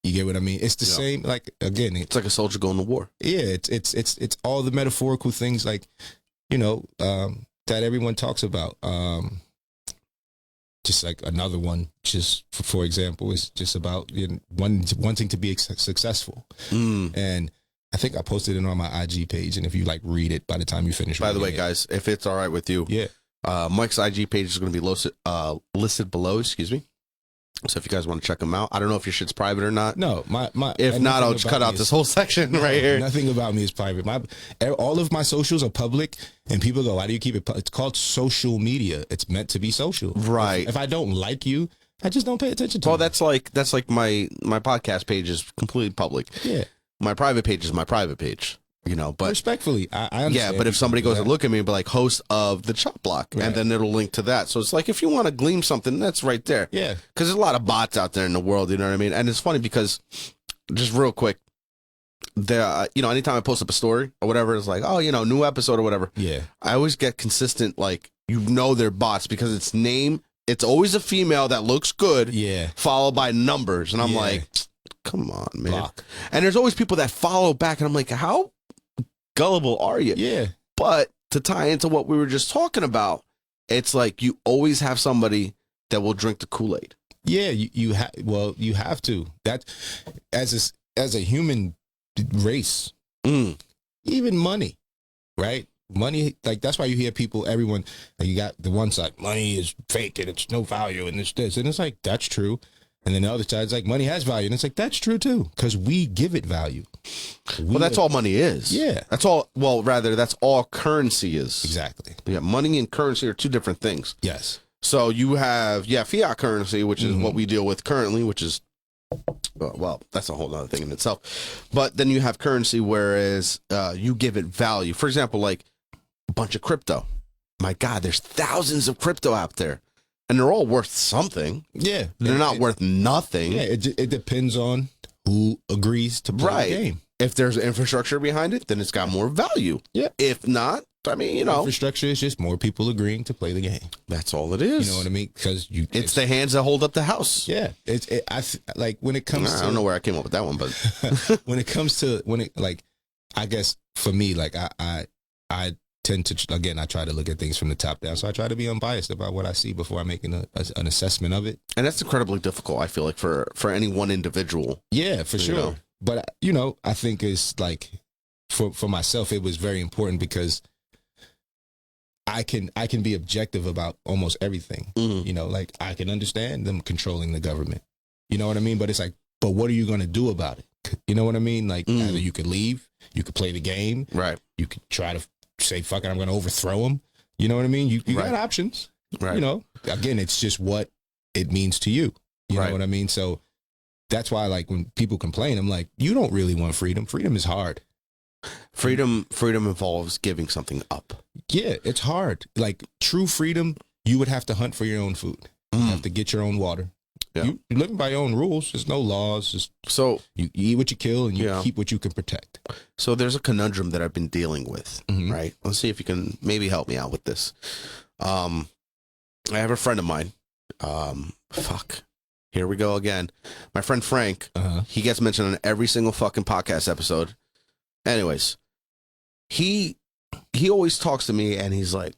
You get what I mean? It's the same. Like, again, it's like a soldier going to war. Yeah, it's all the metaphorical things, like, that everyone talks about. Just like another one, just for example, is just about wanting to be successful. And I think I posted it on my IG page, and if you read it by the time you finish. By the way, guys, if it's all right with you, Mike's IG page is going to be listed below. Excuse me. So if you guys want to check them out, I don't know if your shit's private or not. No, my. If not, I'll just cut out this whole section right here. Nothing about me is private. All of my socials are public, and people go, "Why do you keep it?" It's called social media. It's meant to be social, right? If I don't like you, I just don't pay attention to. Well, that's like my podcast page is completely public. Yeah, my private page is my private page. But respectfully, I understand. Yeah, but if somebody goes and look at me and be like, host of the Chop Block, and then it'll link to that. So it's like, if you want to glean something, that's right there. Yeah. Because there's a lot of bots out there in the world, you know what I mean? And it's funny because, just real quick, anytime I post up a story or whatever, it's like, oh, new episode or whatever. Yeah. I always get consistent, they're bots because it's always a female that looks good. Yeah. Followed by numbers. And I'm like, come on, man. Block. And there's always people that follow back, and I'm like, how gullible are you? Yeah. But to tie into what we were just talking about, it's like you always have somebody that will drink the Kool-Aid. Yeah, you have to. That as a human race, even money, right? Money, that's why you hear everyone, you got the one side, money is fake and it's no value and it's this, and it's like, that's true. And then the other side's like, money has value. And it's like, that's true too, because we give it value. Well, that's all money is. Yeah. That's all, that's all currency is. Exactly. Yeah, money and currency are two different things. Yes. So you have, fiat currency, which is what we deal with currently, which is, that's a whole other thing in itself. But then you have currency, whereas you give it value. For example, a bunch of crypto. My God, there's thousands of crypto out there. And they're all worth something. Yeah. They're not worth nothing. Yeah, it depends on who agrees to play the game. If there's infrastructure behind it, then it's got more value. Yeah. If not, infrastructure is just more people agreeing to play the game. That's all it is. You know what I mean? Because it's the hands that hold up the house. Yeah. When it comes to, I don't know where I came up with that one, but when it comes to, I guess for me, I tend to, again, I try to look at things from the top down. So I try to be unbiased about what I see before I make an assessment of it. And that's incredibly difficult, I feel like, for any one individual. Yeah, for sure. But, I think it's for myself, it was very important because I can be objective about almost everything. I can understand them controlling the government. You know what I mean? But it's but what are you going to do about it? You know what I mean? Either you could leave, you could play the game. Right. You could try to say, fuck it, I'm going to overthrow them. You know what I mean? You got options. Right. Again, it's just what it means to you. You know what I mean? So that's why, when people complain, I'm like, you don't really want freedom. Freedom is hard. Freedom involves giving something up. Yeah, it's hard. True freedom, you would have to hunt for your own food. You have to get your own water. Yeah. You're living by your own rules. There's no laws. So you eat what you kill and you keep what you can protect. So there's a conundrum that I've been dealing with, right? Let's see if you can maybe help me out with this. I have a friend of mine. Fuck. Here we go again. My friend Frank. He gets mentioned on every single fucking podcast episode. Anyways, he always talks to me and he's like,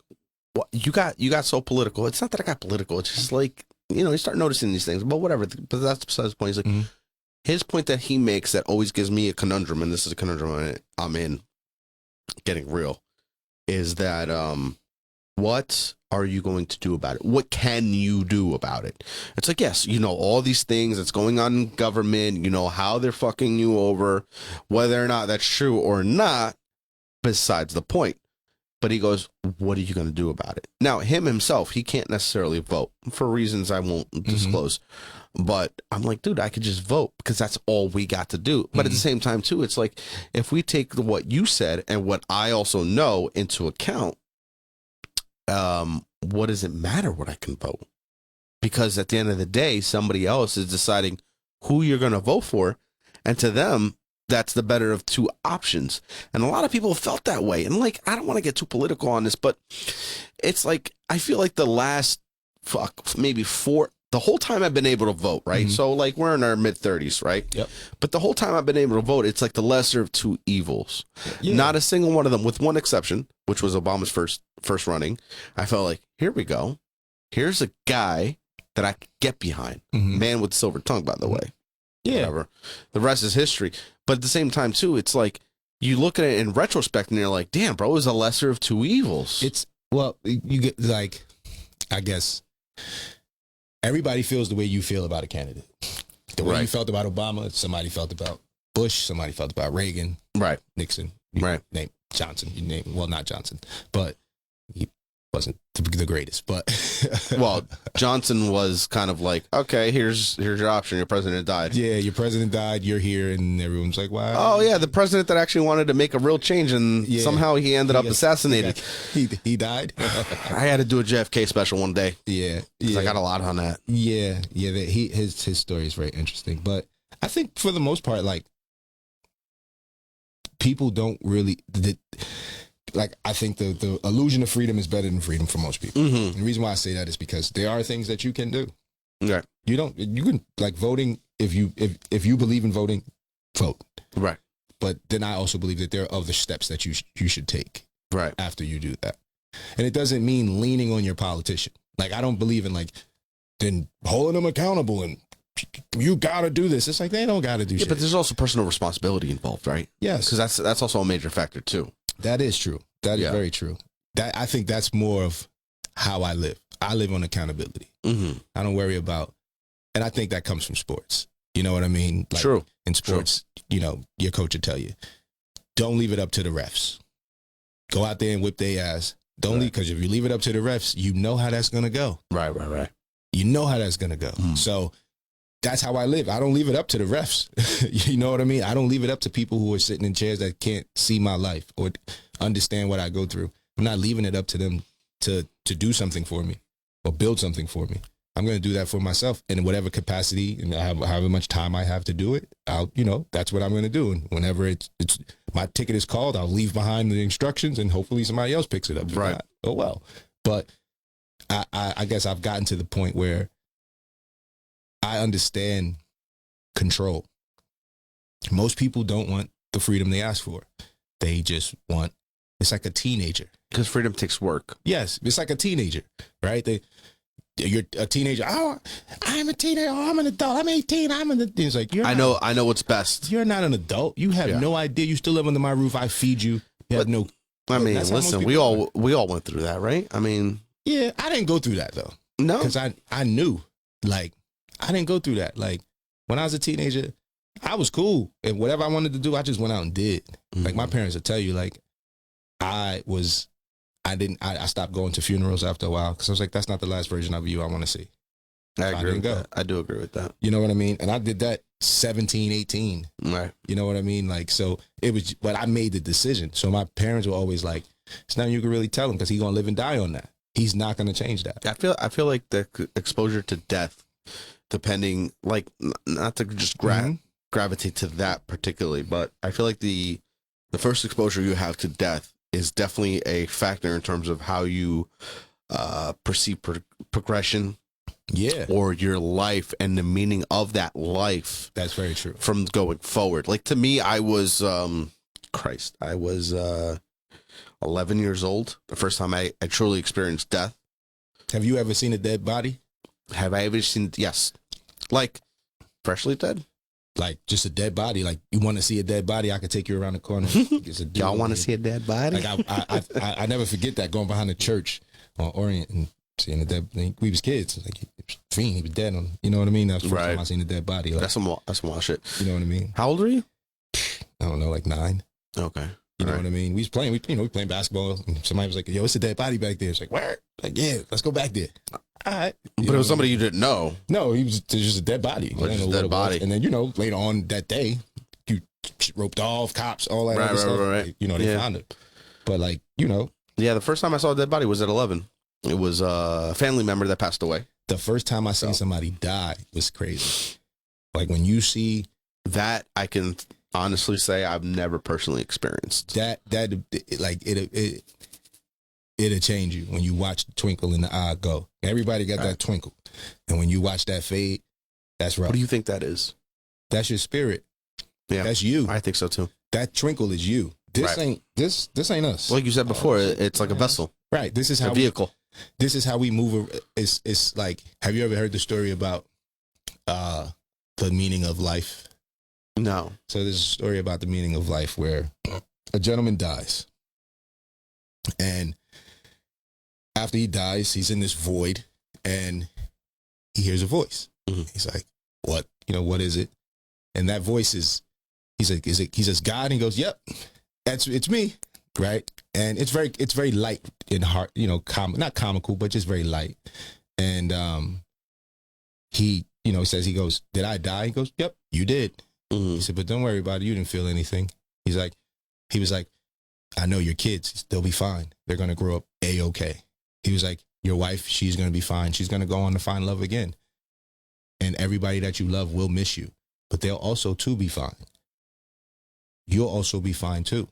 "What you got so political?" It's not that I got political. It's just like, you start noticing these things. But whatever. But that's besides the point. He's like, his point that he makes that always gives me a conundrum, and this is a conundrum I'm in, getting real, is that what are you going to do about it? What can you do about it? It's like, yes, all these things that's going on in government, how they're fucking you over, whether or not that's true or not, besides the point. But he goes, what are you going to do about it? Now, himself, he can't necessarily vote for reasons I won't disclose. But I'm like, dude, I could just vote because that's all we got to do. But at the same time, too, it's like, if we take what you said and what I also know into account, what does it matter what I can vote? Because at the end of the day, somebody else is deciding who you're going to vote for. And to them, that's the better of two options. And a lot of people felt that way. And like, I don't want to get too political on this, but it's like, I feel like the last, the whole time I've been able to vote, right? So like, we're in our mid 30s, right? Yep. But the whole time I've been able to vote, it's like the lesser of two evils. Yeah. Not a single one of them, with one exception, which was Obama's first running. I felt like, here we go. Here's a guy that I could get behind. Man with silver tongue, by the way. Yeah. Whatever. The rest is history. But at the same time, too, it's like, you look at it in retrospect and you're like, damn, bro, it was a lesser of two evils. You get, like, I guess, everybody feels the way you feel about a candidate. The way you felt about Obama, somebody felt about Bush, somebody felt about Reagan, Nixon, name Johnson, not Johnson, but he wasn't the greatest. But well, Johnson was kind of like, okay, here's your option. Your president died. Yeah, your president died. You're here, and everyone's like, wow. Oh yeah, the president that actually wanted to make a real change, and somehow he ended up assassinated. He died. I had to do a JFK special one day. Yeah, I got a lot on that. His story is very interesting, but I think for the most part, like, people don't really. I think the illusion of freedom is better than freedom for most people. The reason why I say that is because there are things that you can do. Right. You can, like, voting, if you believe in voting, vote. Right. But then I also believe that there are other steps that you should take. Right. After you do that. And it doesn't mean leaning on your politician. Like, I don't believe in, like, then holding them accountable and you gotta do this. It's like, they don't gotta do shit. But there's also personal responsibility involved, right? Yes. Because that's also a major factor too. That is true. That is very true. I think that's more of how I live. I live on accountability. I don't worry about, and I think that comes from sports. You know what I mean? Like, true. In sports, your coach will tell you, don't leave it up to the refs. Go out there and whip their ass. Don't leave, because if you leave it up to the refs, you know how that's gonna go. Right. You know how that's gonna go. So that's how I live. I don't leave it up to the refs. You know what I mean? I don't leave it up to people who are sitting in chairs that can't see my life or understand what I go through. I'm not leaving it up to them to do something for me or build something for me. I'm going to do that for myself in whatever capacity, and however much time I have to do it. That's what I'm going to do. And whenever it's my ticket is called, I'll leave behind the instructions and hopefully somebody else picks it up. If not, oh well. But I guess I've gotten to the point where I understand control. Most people don't want the freedom they ask for. They just want, it's like a teenager. Because freedom takes work. Yes, it's like a teenager, right? You're a teenager. Oh, I'm a teenager. Oh, I'm an adult. I'm 18. I'm an adult. It's like, I know what's best. You're not an adult. You have no idea. You still live under my roof. I feed you. You have no. I mean, listen, we all went through that, right? I mean, yeah, I didn't go through that though. No, because I knew, like, I didn't go through that. Like, when I was a teenager, I was cool. And whatever I wanted to do, I just went out and did. Like, my parents would tell you, like, I stopped going to funerals after a while because I was like, that's not the last version of you I want to see. I agree with that. I do agree with that. You know what I mean? And I did that 17, 18. Right. You know what I mean? Like, so it was, but I made the decision. So my parents were always like, it's nothing you can really tell him because he's going to live and die on that. He's not going to change that. I feel like the exposure to death, depending, like, not to just gravitate to that particularly, but I feel like the first exposure you have to death is definitely a factor in terms of how you perceived progression, Yeah, or your life and the meaning of that life that's very true. from going forward. Like, to me, I was I was 11 years old the first time I truly experienced death. Have you ever seen a dead body? Have I ever seen? Yes. Like, freshly dead. Like just a dead body? Like, you want to see a dead body? I could take you around the corner. Y'all want to see a dead body? Like I never forget that, going behind the church on Orient and seeing a dead. We was kids. Like, he was dead on. You know what I mean? That was the first time I seen a dead body. Like, that's some wild shit. You know what I mean? How old are you? I don't know, like 9. Okay. You know what I mean? We was playing. We playing basketball, and somebody was like, "Yo, it's a dead body back there." It's like, where? Like, yeah, let's go back there. All right. But it was somebody you didn't know. No, he was just a dead body. Just a dead body. And then, later on that day, you roped off, cops, all that other stuff. Right. They found it. But Yeah, the first time I saw a dead body was at 11. It was a family member that passed away. The first time I seen somebody die was crazy. Like, when you see that, I can honestly say I've never personally experienced that. It'll change you when you watch the twinkle in the eye go. Everybody got that twinkle, and when you watch that fade, that's rough. What do you think that is? That's your spirit. Yeah, that's you. I think so too. That twinkle is you. This ain't us. Like you said before, it's like a vessel. Right. This is how a vehicle. This is how we move. It's like, have you ever heard the story about the meaning of life? No. So there's a story about the meaning of life where a gentleman dies, and after he dies, he's in this void, and he hears a voice. Mm-hmm. He's like, "What? What is it?" And that voice is, he's like, "Is it?" He says, "God." And he goes, "Yep, it's me." Right, and it's very light in heart, not comical, but just very light. And he says, he goes, "Did I die?" He goes, "Yep, you did." Mm-hmm. He said, "But don't worry about it. You didn't feel anything." He was like, "I know your kids. They'll be fine. They're gonna grow up A-okay." He was like, "Your wife, she's gonna be fine. She's gonna go on to find love again. And everybody that you love will miss you, but they'll also too be fine. You'll also be fine too."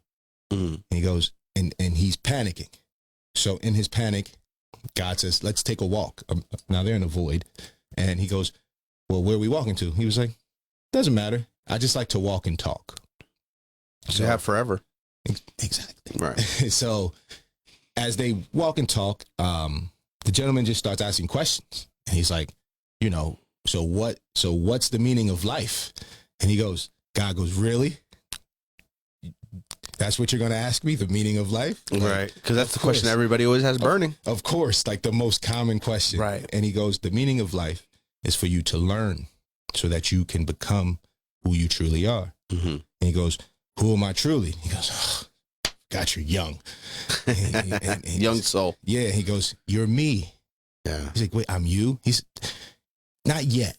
Mm-hmm. And he goes, and he's panicking. So in his panic, God says, "Let's take a walk." Now they're in a void. And he goes, "Well, where are we walking to?" He was like, "Doesn't matter. I just like to walk and talk." So you have forever. Exactly. Right. So as they walk and talk, the gentleman just starts asking questions. And he's like, so what's the meaning of life? And God goes, "Really? That's what you're going to ask me, the meaning of life?" Right. Because that's the question everybody always has burning. Of course, like the most common question. Right. And he goes, "The meaning of life is for you to learn so that you can become who you truly are." Mm-hmm. And he goes, "Who am I truly?" He goes, "Oh, God, you're young." and young soul. Yeah. He goes, "You're me." Yeah. He's like, "Wait, I'm you?" He's, "Not yet.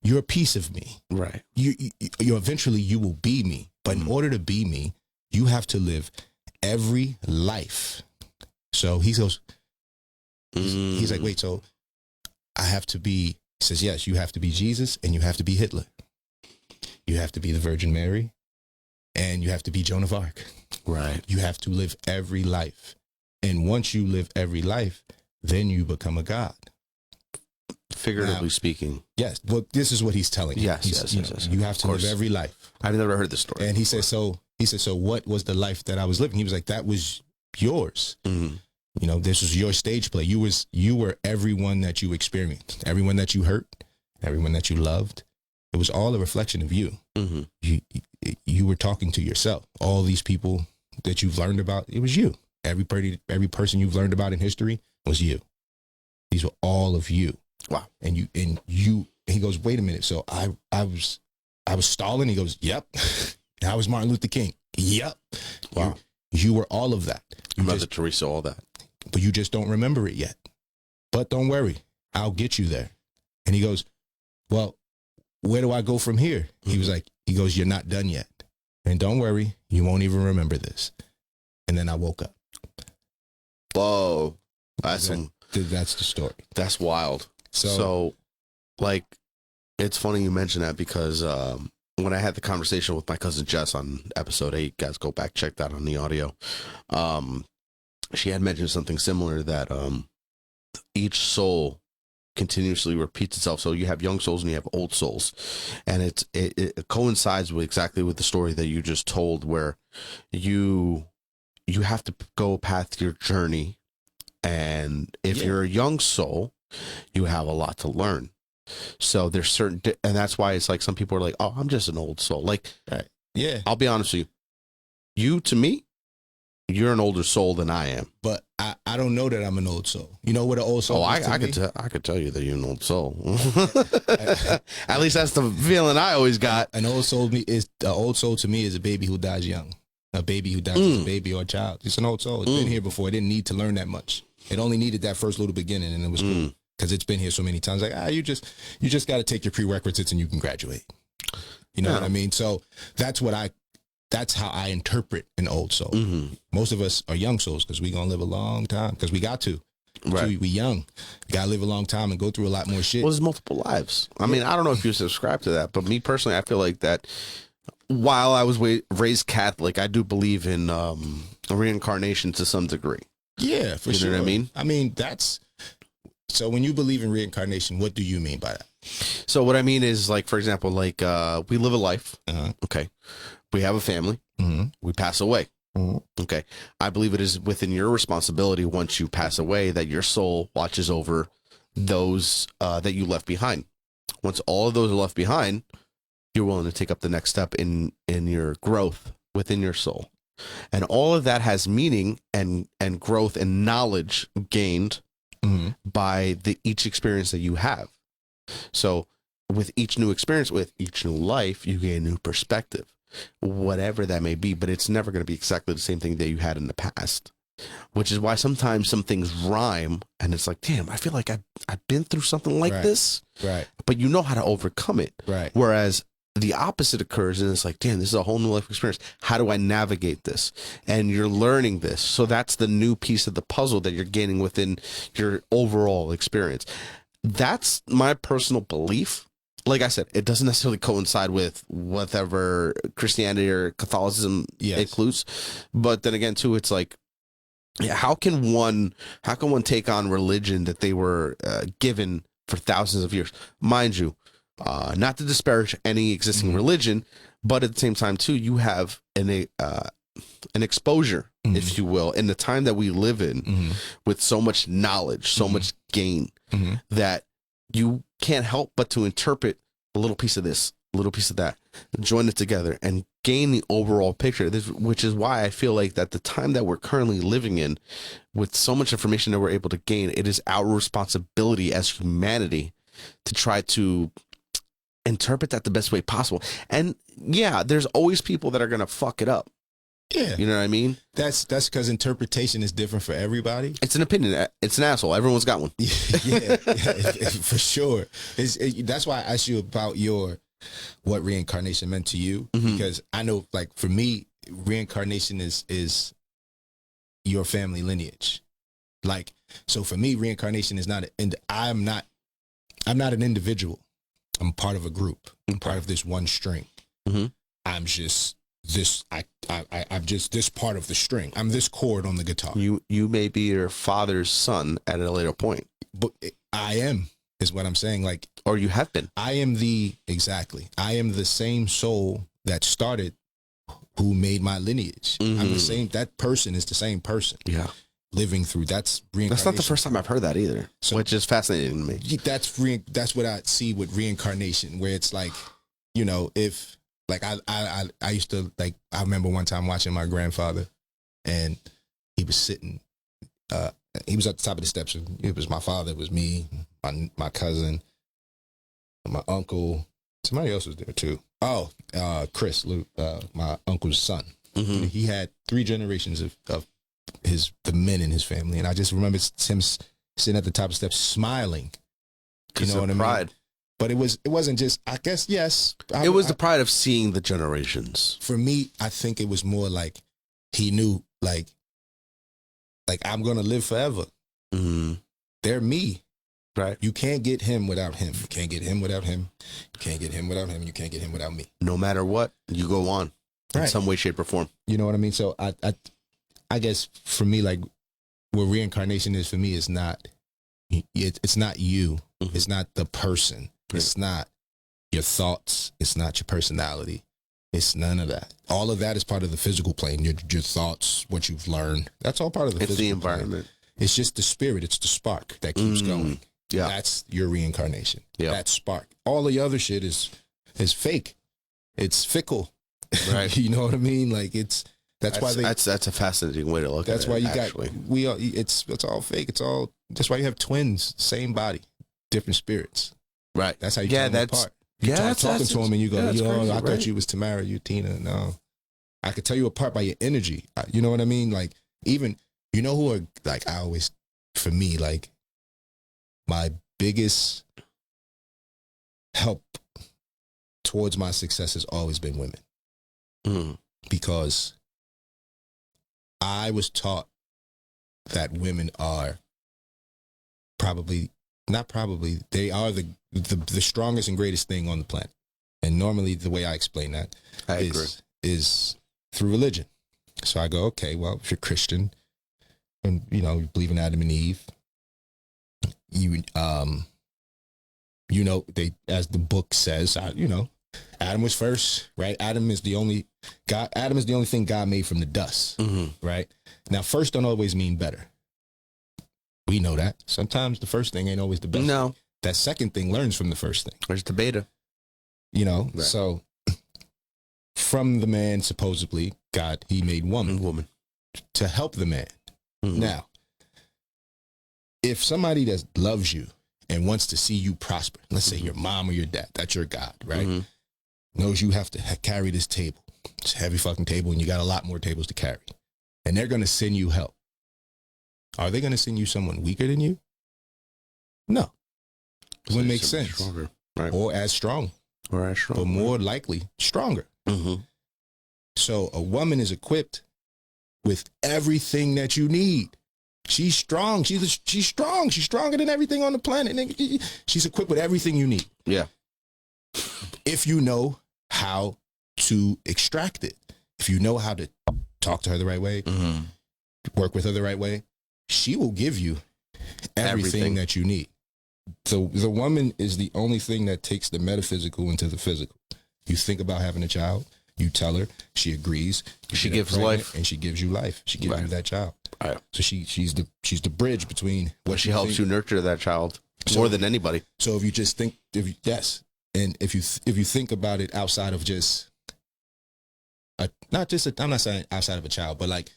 You're a piece of me." Right. You eventually you will be me. But in order to be me, you have to live every life. So he goes, he's like, "Wait, so I have to be," he says, "Yes, you have to be Jesus and you have to be Hitler. You have to be the Virgin Mary and you have to be Joan of Arc." Right. You have to live every life. And once you live every life, then you become a God. Figuratively speaking. Yes. Well, this is what he's telling you. Yes. You have to live every life. I've never heard this story. And he said, so what was the life that I was living? He was like, that was yours. Mm-hmm. This was your stage play. You were everyone that you experienced, everyone that you hurt, everyone that you loved. It was all a reflection of you. Mm-hmm. You were talking to yourself. All these people that you've learned about, it was you. Every person you've learned about in history was you. These were all of you. Wow. And he goes, "Wait a minute. So I was Stalin." He goes, "Yep." I was Martin Luther King. Yep. Wow. You were all of that. Mother Teresa, all that. But you just don't remember it yet. But don't worry. I'll get you there. And he goes, "Well, where do I go from here?" Mm-hmm. He goes, "You're not done yet. And don't worry, you won't even remember this." And then I woke up. Whoa. That's the story. That's wild. So like, it's funny you mention that because when I had the conversation with my cousin Jess on episode 8, guys, go back, check that on the audio. She had mentioned something similar that each soul continuously repeats itself. So you have young souls and you have old souls, and it coincides with exactly with the story that you just told, where you have to go past your journey, and if you're a young soul, you have a lot to learn. So there's certain, and that's why it's like some people are like, oh, I'm just an old soul. Like, Right. Yeah. I'll be honest with you, to me, you're an older soul than I am. But I don't know that I'm an old soul. You know what an old soul is to I me? could tell you that you're an old soul. At least that's the feeling I always got. An old soul to me is a baby who dies young. A baby who dies as a baby or a child. It's an old soul. It's been here before. It didn't need to learn that much. It only needed that first little beginning, and it was cool. Because it's been here so many times. Like, you just got to take your prerequisites and you can graduate. You know what I mean? So that's how I interpret an old soul. Most of us are young souls because we're going to live a long time because we got to. Right. We young. Got to live a long time and go through a lot more shit. Well, there's multiple lives. I mean, I don't know if you subscribe to that, but me personally, I feel like that while I was raised Catholic, I do believe in reincarnation to some degree. Yeah, for sure. You know what I mean? I mean, so when you believe in reincarnation, what do you mean by that? So what I mean is, like, for example, like we live a life. Okay. We have a family. We pass away. Okay. I believe it is within your responsibility once you pass away that your soul watches over those that you left behind. Once all of those are left behind, you're willing to take up the next step in your growth within your soul. And all of that has meaning and growth and knowledge gained by each experience that you have. So with each new experience, with each new life, you gain a new perspective, whatever that may be, but it's never going to be exactly the same thing that you had in the past, which is why sometimes some things rhyme and it's like, damn, I feel like I've been through something like this, right? But you know how to overcome it, right? Whereas the opposite occurs and it's like, damn, this is a whole new life experience. How do I navigate this? And you're learning this. So that's the new piece of the puzzle that you're gaining within your overall experience. That's my personal belief. Like I said, it doesn't necessarily coincide with whatever Christianity or Catholicism includes. But then again, too, it's like, how can one take on religion that they were given for thousands of years? Mind you, not to disparage any existing religion, but at the same time, too, you have an exposure, if you will, in the time that we live in with so much knowledge, so much gain that you can't help but to interpret a little piece of this, a little piece of that, join it together and gain the overall picture. Which is why I feel like that the time that we're currently living in with so much information that we're able to gain, it is our responsibility as humanity to try to interpret that the best way possible. And yeah, there's always people that are going to fuck it up. Yeah. You know what I mean? That's because interpretation is different for everybody. It's an opinion. It's an asshole. Everyone's got one. yeah, for sure. That's why I asked you about what reincarnation meant to you, because I know, like, for me, reincarnation is your family lineage. Like, so for me, reincarnation is not, and I'm not an individual. I'm part of a group. I'm part of this one string. I'm just this. I'm just this part of the string. I'm this chord on the guitar. You may be your father's son at a later point, but I am, is what I'm saying. Like, or you have been. I am the same soul that started, who made my lineage. I'm the same. That person is the same person. Yeah. Living through, that's reincarnation. That's not the first time I've heard that either, so, which is fascinating to me. That's what I see with reincarnation, where it's like, you know, if like I used to, like, I remember one time watching my grandfather, and he was sitting, he was at the top of the steps. It was my father, it was me, my cousin, my uncle, somebody else was there too. Oh, Chris, Luke, my uncle's son. He had 3 generations of the men in his family, and I just remember him sitting at the top of the steps smiling. You know what I mean? But it wasn't just, I guess, yes. It was the pride of seeing the generations. For me, I think it was more like he knew, like I'm gonna live forever. They're me. Right. You can't get him without him. You can't get him without him. You can't get him without him. You can't get him without me. No matter what, you go on in some way, shape, or form. You know what I mean? So I guess for me, like, what reincarnation is for me is not It's not you. Mhm. It's not the person. Right. It's not your thoughts. It's not your personality. It's none of that. All of that is part of the physical plane. Your thoughts, what you've learned. That's all part of the It's physical the environment. plane. It's just the spirit. It's the spark that keeps going. Yeah. That's your reincarnation. Yeah. That spark. All the other shit is fake. It's fickle. Right. You know what I mean? Like that's why that's a fascinating way to look at it. that's why you actually. it's all fake. It's all, that's why you have twins, same body, different spirits. Right. That's how you tell them apart. You talking to them and you go, that's crazy, I right? thought you was Tamara, you Tina. No, I could tell you apart by your energy. You know what I mean? Like, even, you know who are, like, I always, for me, like, my biggest help towards my success has always been women. Mm. Because I was taught that women are they are the strongest and greatest thing on the planet. And normally the way I explain that is through religion. So I go, okay, well, if you're Christian and, you know, you believe in Adam and Eve, they, as the book says, Adam was first, right? Adam is the only thing God made from the dust, right? Now, first don't always mean better. We know that. Sometimes the first thing ain't always the best. No. That second thing learns from the first thing. There's the beta. You know, Right. So from the man, supposedly, God, he made woman to help the man. Mhm. Now, if somebody that loves you and wants to see you prosper, let's say your mom or your dad, that's your God, right? Mhm. Knows you have to carry this table. It's a heavy fucking table and you got a lot more tables to carry. And they're going to send you help. Are they going to send you someone weaker than you? No. It wouldn't make sense. Stronger. Right. Or as strong, Or as strong. but more likely stronger. Mm-hmm. So a woman is equipped with everything that you need. She's strong. She's strong. She's stronger than everything on the planet. nigga. She's equipped with everything you need. Yeah. If you know how to extract it, if you know how to talk to her the right way, work with her the right way, she will give you everything that you need. So the woman is the only thing that takes the metaphysical into the physical. You think about having a child, you tell her, she agrees. She get her gives pregnant, life. and she gives you life. She gives you that child. Right. So she's the bridge between what She helps you nurture that child So- more than anybody. So if you just think, and if you think about it outside of just I'm not saying outside of a child, but like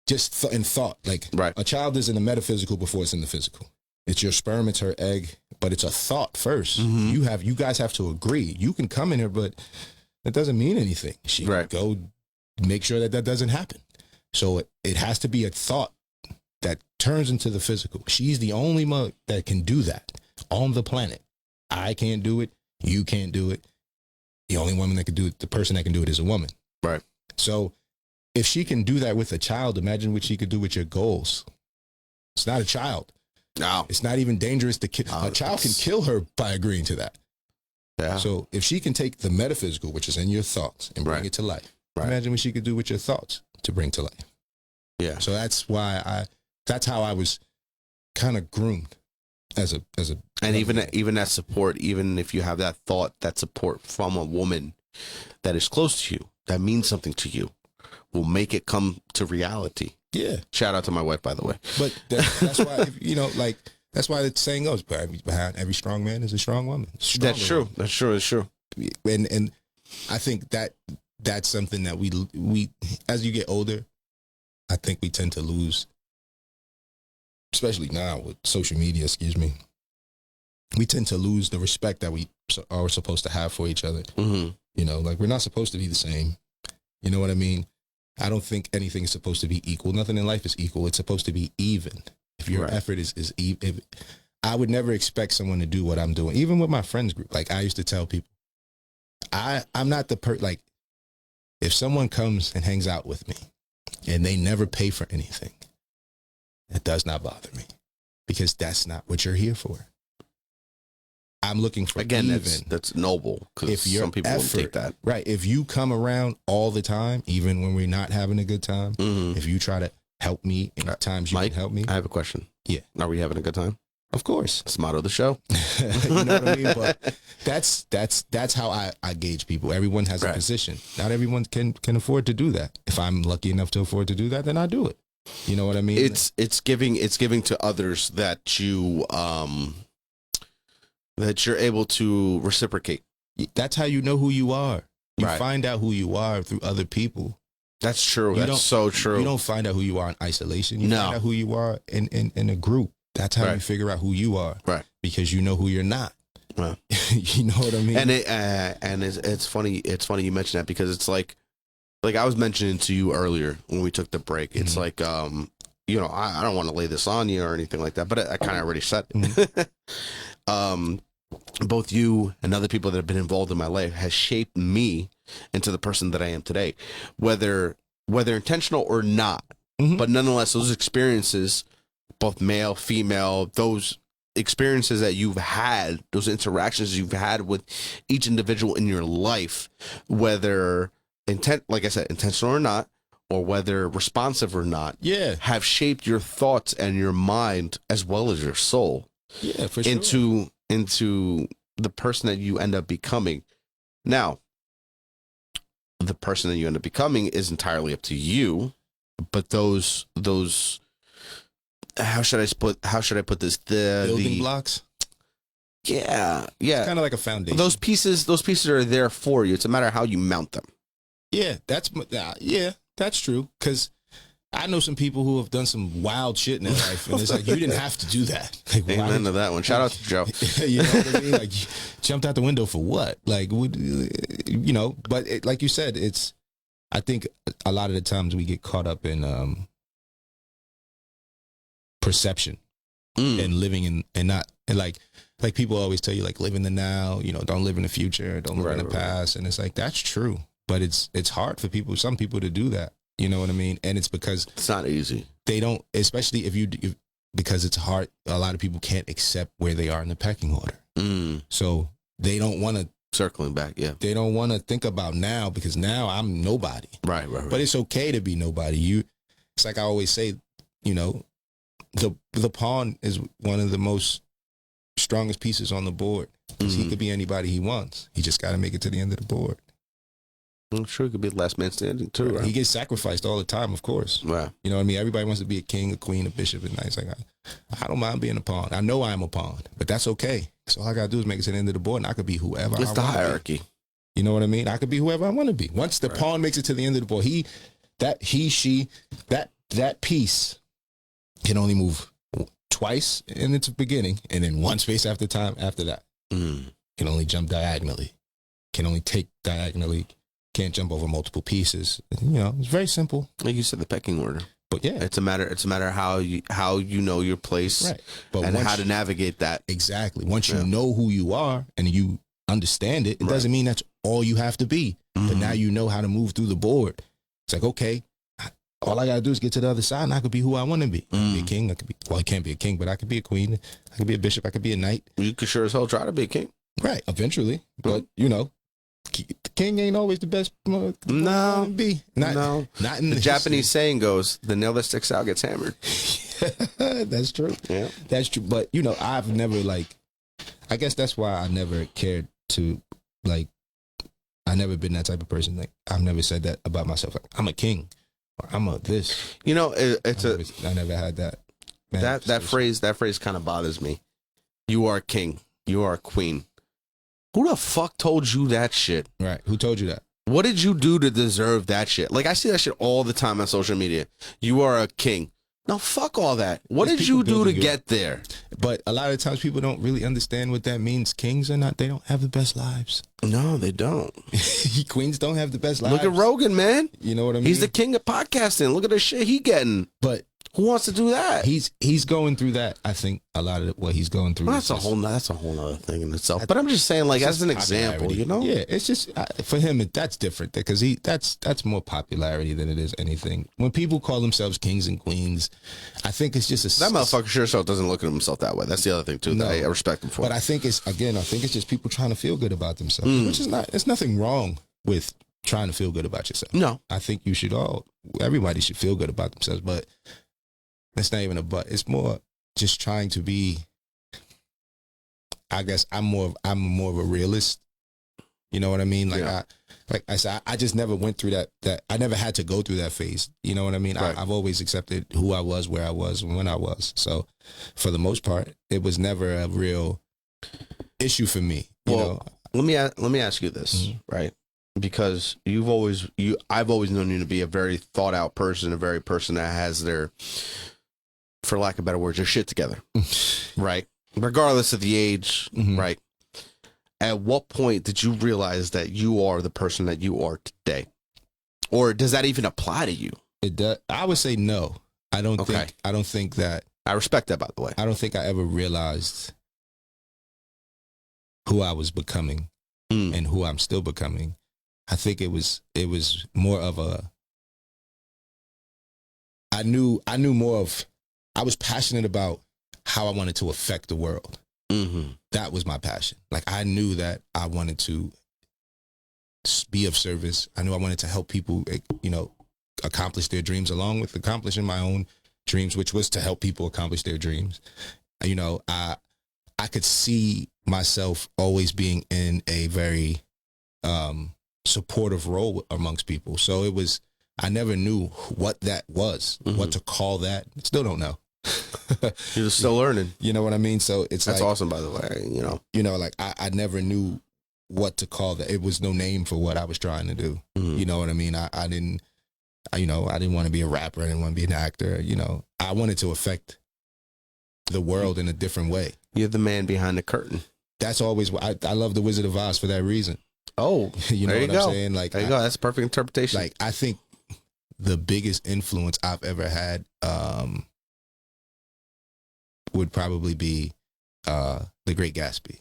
just in thought, like Right. a child is in the metaphysical before it's in the physical. It's your sperm, it's her egg, but it's a thought first. Mhm. You guys have to agree. You can come in here, but that doesn't mean anything. She Right. go make sure that doesn't happen. So it has to be a thought that turns into the physical. She's the only mother that can do that on the planet. I can't do it. You can't do it. The only woman that can do it, the person that can do it is a woman. Right. So if she can do that with a child, imagine what she could do with your goals. It's not a child. No. It's not even dangerous to kill. A child can kill her by agreeing to that. Yeah. So if she can take the metaphysical, which is in your thoughts, and bring Right. it to life, Right. imagine what she could do with your thoughts to bring to life. Yeah. So that's how I was kind of groomed as a And even that support, even if you have that thought, that support from a woman that is close to you, that means something to you, will make it come to reality. yeah. Shout out to my wife, by the way. But that's why that's why the saying goes, behind every strong man is a strong woman. That's true. That's true. That's true. And I think that's something that we as you get older, I think we tend to lose, especially now with social media, we tend to lose the respect that we are supposed to have for each other. Mm-hmm. You know, like we're not supposed to be the same. You know what I mean? I don't think anything is supposed to be equal. Nothing in life is equal. It's supposed to be even. If your Right. effort is even, I would never expect someone to do what I'm doing. Even with my friends group, like I used to tell people, I'm not the like, if someone comes and hangs out with me and they never pay for anything, it does not bother me because that's not what you're here for. I'm looking for Again, even. that's noble, because If your some people won't effort- take that. Right. If you come around all the time, even when we're not having a good time, Mm-hmm. if you try to help me in times you Mike, can help me. I have a question. Yeah. Are we having a good time? Of course. That's the motto of the show. You know what I mean? But that's how I gauge people. Everyone has a position. Not everyone can afford to do that. If I'm lucky enough to afford to do that, then I do it. You know what I mean? It's giving to others that you're able to reciprocate. That's how you know who you are. You Right. find out who you are through other people. That's true. You That's so true. You don't find out who you are in isolation. You No. find out who you are in a group. That's how Right. you figure out who you are. Right. Because you know who you're not. Right. You know what I mean? And it's funny. It's funny you mention that because it's like I was mentioning to you earlier when we took the break. It's like you know, I don't want to lay this on you or anything like that, but I kind of already said it. Both you and other people that have been involved in my life has shaped me into the person that I am today, whether intentional or not. But nonetheless, those experiences, both male, female, those experiences that you've had, those interactions you've had with each individual in your life, whether like I said, intentional or not, or whether responsive or not, have shaped your thoughts and your mind as well as your soul. Yeah, for sure. Into the person that you end up becoming. Now, the person that you end up becoming is entirely up to you, but those how should I put this? The building blocks. Yeah. It's kind of like a foundation. Those pieces are there for you. It's a matter of how you mount them. Yeah, that's true. Because I know some people who have done some wild shit in their life, and it's like, you didn't have to do that. Like, amen to that one. Shout out to Joe. You know what I mean? Like, jumped out the window for what? Like, you know, but like you said, I think a lot of the times we get caught up in perception and living in, and not, and like people always tell you, like, live in the now, you know, don't live in the future, don't live in the past. And it's like, that's true. But it's hard for some people to do that. You know what I mean? And it's because it's not easy. They don't, especially because it's hard. A lot of people can't accept where they are in the pecking order. So they don't want to, circling back. Yeah. They don't want to think about now, because now I'm nobody. Right. But it's okay to be nobody. It's like I always say, you know, the pawn is one of the most strongest pieces on the board, because he could be anybody he wants. He just got to make it to the end of the board. I'm sure he could be the last man standing too. Right? He gets sacrificed all the time, of course. Right. You know what I mean? Everybody wants to be a king, a queen, a bishop, and it's like, I don't mind being a pawn. I know I'm a pawn, but that's okay. So all I got to do is make it to the end of the board, and I could be whoever I want to be. It's the hierarchy. You know what I mean? I could be whoever I want to be. Once the pawn makes it to the end of the board, that piece can only move twice in its beginning, and then one space after that. Can only jump diagonally. Can only take diagonally. Can't jump over multiple pieces. You know, it's very simple. Like you said, the pecking order. But yeah, it's a matter how you know your place, right? But and how to navigate that. Exactly. Once you know who you are and you understand it, it doesn't mean that's all you have to be. But now you know how to move through the board. It's like, okay, all I gotta do is get to the other side, and I could be who I want to be. I could be a king. I can't be a king, but I could be a queen. I could be a bishop. I could be a knight. You could sure as hell try to be a king, right? Eventually, but you know. The king ain't always the best. No, not in the Japanese saying goes, "The nail that sticks out gets hammered." That's true. Yeah, that's true. But you know, I've never I guess that's why I never cared to I never been that type of person. Like, I've never said that about myself. Like, I'm a king, or I'm a this. You know, I never had that. That phrase kind of bothers me. You are a king. You are a queen. Who the fuck told you that shit? Right. Who told you that? What did you do to deserve that shit? Like, I see that shit all the time on social media. You are a king. No, fuck all that. What did you do to get there? But a lot of times people don't really understand what that means. Kings are not, they don't have the best lives. No, they don't. Queens don't have the best lives. Look at Rogan, man. You know what I mean? He's the king of podcasting. Look at the shit he getting. But who wants to do that? He's going through that. I think a lot of what he's going through. Well, that's a whole other thing in itself. But I'm just saying, like, as an example, you know? Yeah, it's just for him. That's different because that's more popularity than it is anything. When people call themselves kings and queens, I think it's just that motherfucker sure so doesn't look at himself that way. That's the other thing too. No, that I respect him for. But I think it's just people trying to feel good about themselves, which is not. There's nothing wrong with trying to feel good about yourself. No. I think everybody should feel good about themselves, but it's not even a but. It's more just trying to be, I guess I'm more of a realist. You know what I mean? Like I said, I just never went through that I never had to go through that phase. You know what I mean? Right. I've always accepted who I was, where I was, and when I was. So for the most part, it was never a real issue for me. You know? Let me ask you this, right? Because I've always known you to be a very thought out person, a very person that has their, for lack of better words, their shit together, right? Regardless of the age, right? At what point did you realize that you are the person that you are today? Or does that even apply to you? It does. I would say no. I don't think that. I respect that, by the way. I don't think I ever realized who I was becoming and who I'm still becoming. I think it was more of I was passionate about how I wanted to affect the world. That was my passion. Like, I knew that I wanted to be of service. I knew I wanted to help people, accomplish their dreams along with accomplishing my own dreams, which was to help people accomplish their dreams. I could see myself always being in a very supportive role amongst people. So I never knew what that was, what to call that. Still don't know. You're still learning. You know what I mean? So that's awesome, by the way. Like I never knew what to call that. It was no name for what I was trying to do. You know what I mean? I didn't want to be a rapper. I didn't want to be an actor. I wanted to affect the world in a different way. You're the man behind the curtain. That's always what I love the Wizard of Oz for that reason. Oh, you know what I'm saying? Like, there you go. That's a perfect interpretation. Like, I think the biggest influence I've ever had would probably be The Great Gatsby.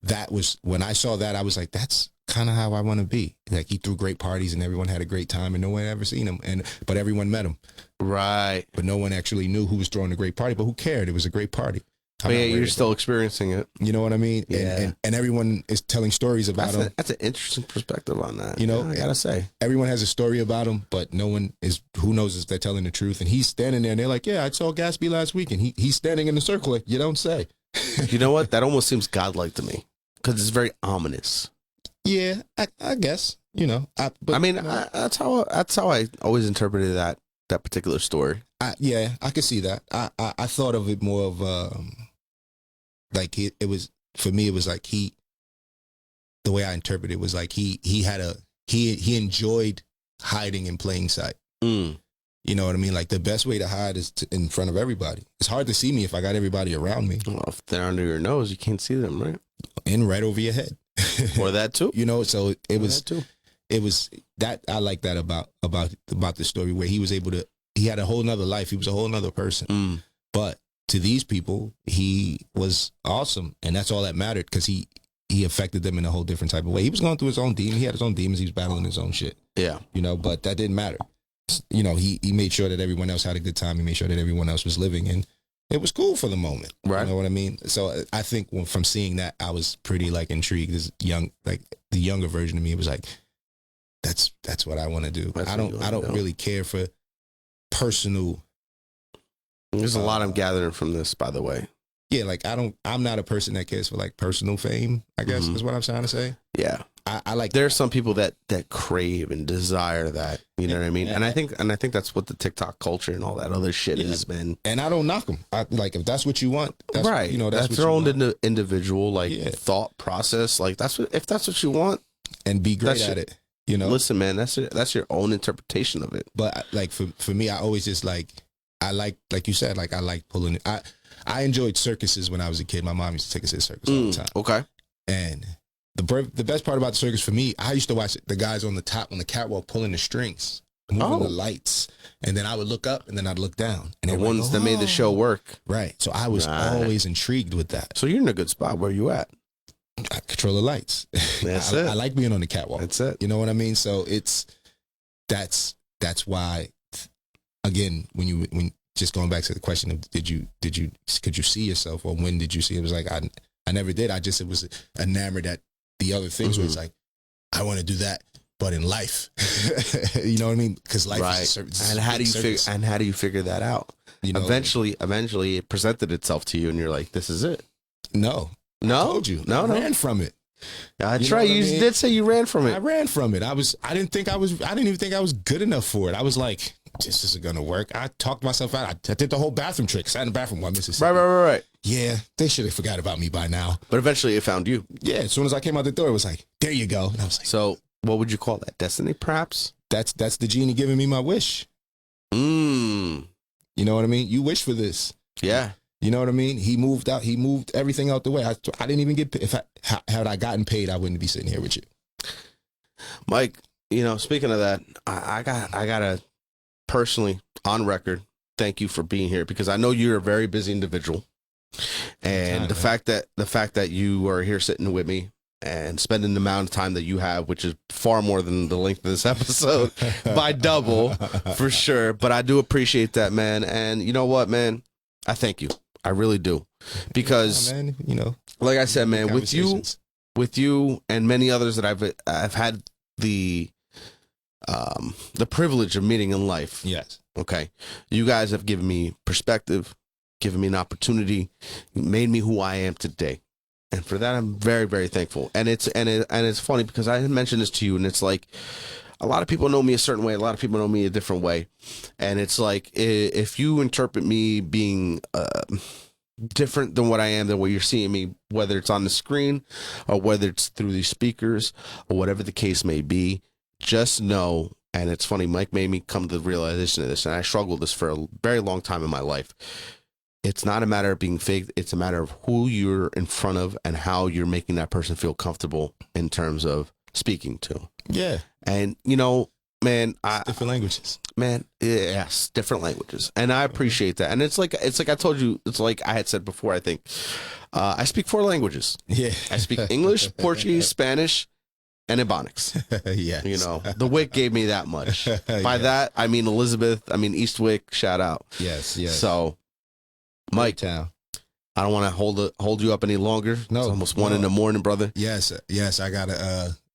That was when I saw that, I was like, that's kind of how I want to be. Like, he threw great parties and everyone had a great time and no one had ever seen him, but everyone met him. Right. But no one actually knew who was throwing a great party, but who cared? It was a great party. But yeah, you're still experiencing it. You know what I mean? Yeah. And everyone is telling stories about him. That's an interesting perspective on that. I gotta say. Everyone has a story about him, but no one who knows if they're telling the truth. And he's standing there and they're like, yeah, I saw Gatsby last week. And he's standing in the circle like, you don't say. You know what? That almost seems godlike to me because it's very ominous. Yeah, I guess, that's how I always interpreted that particular story. I could see that. I thought of it more of, like it was, for me, it was like the way I interpreted it was like he enjoyed hiding in plain sight. You know what I mean? Like, the best way to hide is in front of everybody. It's hard to see me if I got everybody around me. Well, if they're under your nose, you can't see them, right? And right over your head. Or that too. So it was that I like that about the story, where he was able to, he had a whole nother life. He was a whole nother person. But to these people, he was awesome. And that's all that mattered, because he affected them in a whole different type of way. He was going through his own demons. He had his own demons. He was battling his own shit. Yeah. But that didn't matter. He made sure that everyone else had a good time. He made sure that everyone else was living, and it was cool for the moment. Right. You know what I mean? So I think from seeing that, I was pretty intrigued. This the younger version of me was like, that's what I want to do. I don't really care for personal. There's a lot I'm gathering from this, by the way. Yeah, I'm not a person that cares for personal fame, I guess is what I'm trying to say. Yeah. I like, there are some people that crave and desire that, you know what I mean? And I think that's what the TikTok culture and all that other shit has been. And I don't knock them. If that's what you want, that's, right. That's their own individual thought process. Like, if that's what you want, and be great at it. Listen, man, that's your own interpretation of it. But for me, I always just like you said, I like pulling it. I enjoyed circuses when I was a kid. My mom used to take us to the circus all the time. Okay. And the best part about the circus for me, I used to watch the guys on the top on the catwalk pulling the strings, moving the lights, and then I would look up and then I'd look down. And the ones that made the show work. Right. So I was always intrigued with that. So you're in a good spot. Where you at? I control the lights. That's it. I like being on the catwalk. That's it. You know what I mean? So that's why, again, when just going back to the question of could you see yourself, or when did you see it? It was like I never did. It was enamored at the other things where it's like, I want to do that, but in life. You know what I mean? Because life is a service. And how do you figure that out? You know, eventually it presented itself to you, and you're like, "This is it." No, I told you. I ran from it. That's right. You did say you ran from it. I ran from it. I didn't even think I was good enough for it. I was like, this isn't gonna work. I talked myself out. I did the whole bathroom trick. Sat in the bathroom while Mississippi. Right. Yeah, they should have forgot about me by now. But eventually, it found you. Yeah, as soon as I came out the door, it was like, there you go. And I was like, so what would you call that? Destiny, perhaps? That's the genie giving me my wish. You know what I mean? You wish for this. Yeah. You know what I mean? He moved everything out the way. I didn't even get paid. Had I gotten paid, I wouldn't be sitting here with you. Mike, speaking of that, I gotta personally, on record, thank you for being here, because I know you're a very busy individual. And the fact that you are here sitting with me and spending the amount of time that you have, which is far more than the length of this episode, by double, for sure. But I do appreciate that, man. And you know what, man? I thank you. I really do. Because, yeah, man, like I said, man, with you and many others that I've had the privilege of meeting in life. Yes. Okay. You guys have given me perspective, given me an opportunity, made me who I am today. And for that, I'm very, very thankful. And it's funny because I had mentioned this to you, and it's like, a lot of people know me a certain way. A lot of people know me a different way. And it's like, if you interpret me being different than what I am, than what you're seeing me, whether it's on the screen or whether it's through these speakers or whatever the case may be, just know, and it's funny, Mike made me come to the realization of this, and I struggled with this for a very long time in my life. It's not a matter of being fake. It's a matter of who you're in front of and how you're making that person feel comfortable in terms of speaking to. Yeah. And, man, different languages. Man, yes, different languages. And I appreciate that. And it's like I told you, it's like I had said before, I think, I speak 4 languages. Yeah. I speak English, Portuguese, Spanish, and Ebonics. Yes. The WIC gave me that much. By that, I mean Elizabeth, Eastwick, shout out. Yes. So, Mike, I don't want to hold you up any longer. No, it's almost 1 in the morning, brother. Yes.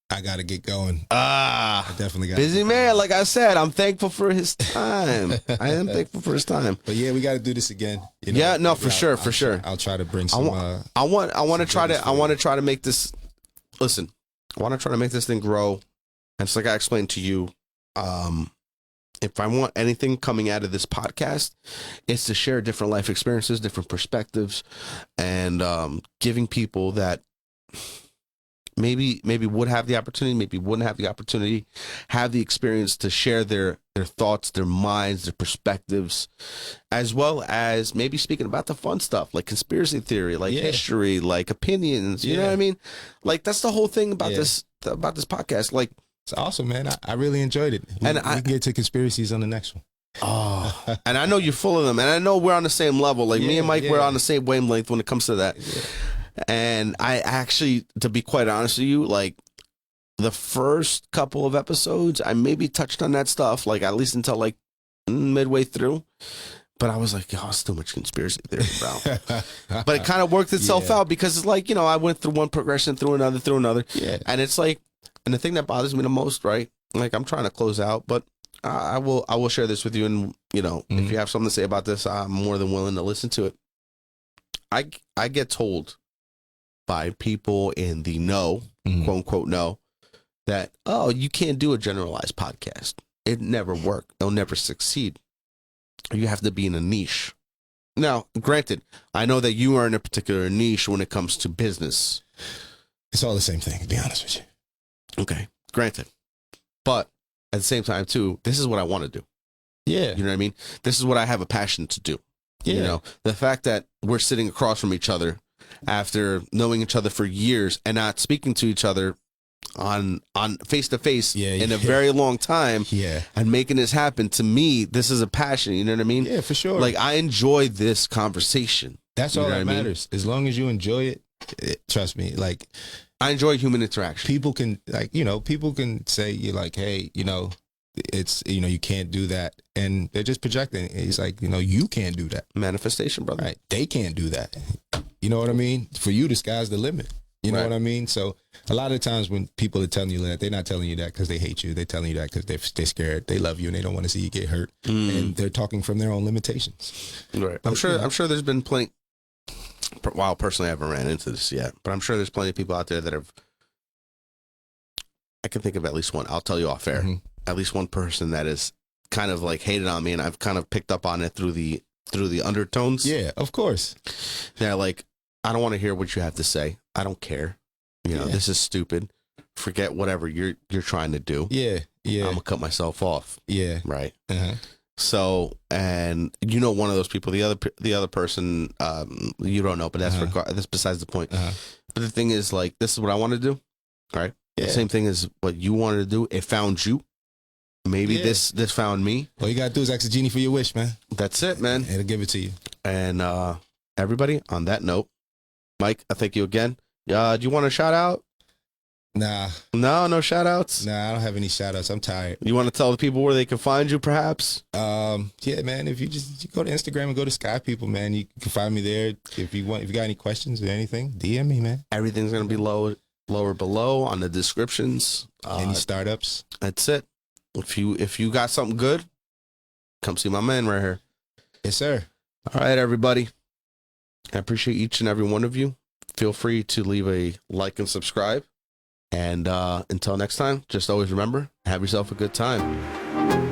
I gotta get going. I definitely got busy man. Like I said, I'm thankful for his time. I am thankful for his time. But yeah, we got to do this again. Yeah, no, for sure. I'll try to bring some. I want to try to make this. Listen, I want to try to make this thing grow. And it's like I explained to you. If I want anything coming out of this podcast, it's to share different life experiences, different perspectives, and giving people that maybe would have the opportunity, maybe wouldn't have the opportunity, have the experience to share their thoughts, their minds, their perspectives, as well as maybe speaking about the fun stuff like conspiracy theory, like history, like opinions. You know what I mean? Like that's the whole thing about this podcast. Like, it's awesome, man. I really enjoyed it. We can get to conspiracies on the next one. Oh, and I know you're full of them, and I know we're on the same level. Like me and Mike, we're on the same wavelength when it comes to that. Yeah. And I actually, to be quite honest with you, like the first couple of episodes, I maybe touched on that stuff, like at least until like midway through. But I was like, oh, it's too much conspiracy theory, bro. But it kind of worked itself out because it's like, I went through one progression, through another. Yeah. And it's like, and the thing that bothers me the most, right? Like I'm trying to close out, but I will share this with you. And, if you have something to say about this, I'm more than willing to listen to it. I get told by people in the know, quote unquote know, that, oh, you can't do a generalized podcast. It never work. It'll never succeed. You have to be in a niche. Now, granted, I know that you are in a particular niche when it comes to business. It's all the same thing, to be honest with you. Okay, granted. But at the same time, too, this is what I want to do. Yeah. You know what I mean? This is what I have a passion to do. Yeah. The fact that we're sitting across from each other after knowing each other for years and not speaking to each other on face to face in a very long time and making this happen, to me, this is a passion. You know what I mean? Yeah, for sure. Like I enjoy this conversation. That's all that matters. As long as you enjoy it, trust me, like I enjoy human interaction. People can people can say you're like, hey, it's, you can't do that. And they're just projecting. It's like, you can't do that. Manifestation, brother. Right. They can't do that. You know what I mean? For you, the sky's the limit. You know Right. what I mean? So a lot of times when people are telling you that, they're not telling you that because they hate you. They're telling you that because they're scared. They love you and they don't want to see you get hurt. And they're talking from their own limitations. Right. But, I'm sure there's been plenty. Well, personally, I haven't ran into this yet, but I'm sure there's plenty of people out there that have. I can think of at least one. I'll tell you off air. Mhm. At least one person that is kind of like hated on me, and I've kind of picked up on it through the undertones. Yeah, of course. They're like, I don't want to hear what you have to say. I don't care. You know, Yeah. this is stupid. Forget whatever you're trying to do. Yeah, yeah, I'm gonna cut myself off. yeah. Right. Uh-huh. So, and you know, one of those people, the other person, you don't know, but that's besides the point. Uh-huh. But the thing is, like, this is what I want to do. Right. Yeah. The same thing as what you wanted to do. It found you. Maybe Yeah. this found me. All you gotta do is ask the genie for your wish, man. That's it, man. It'll give it to you. And everybody, on that note, Mike, I thank you again. Do you want to shout out? Nah, No shout outs. I don't have any shout outs. I'm tired. You want to tell the people where they can find you, perhaps? Yeah, man. If you go to Instagram and go to Skypeople, man, you can find me there. If you got any questions or anything, DM me, man. Everything's gonna be lower below on the descriptions. Any startups? That's it. If you got something good, come see my man right here. Yes, sir. All right, everybody. I appreciate each and every one of you. Feel free to leave a like and subscribe. And until next time, just always remember, have yourself a good time.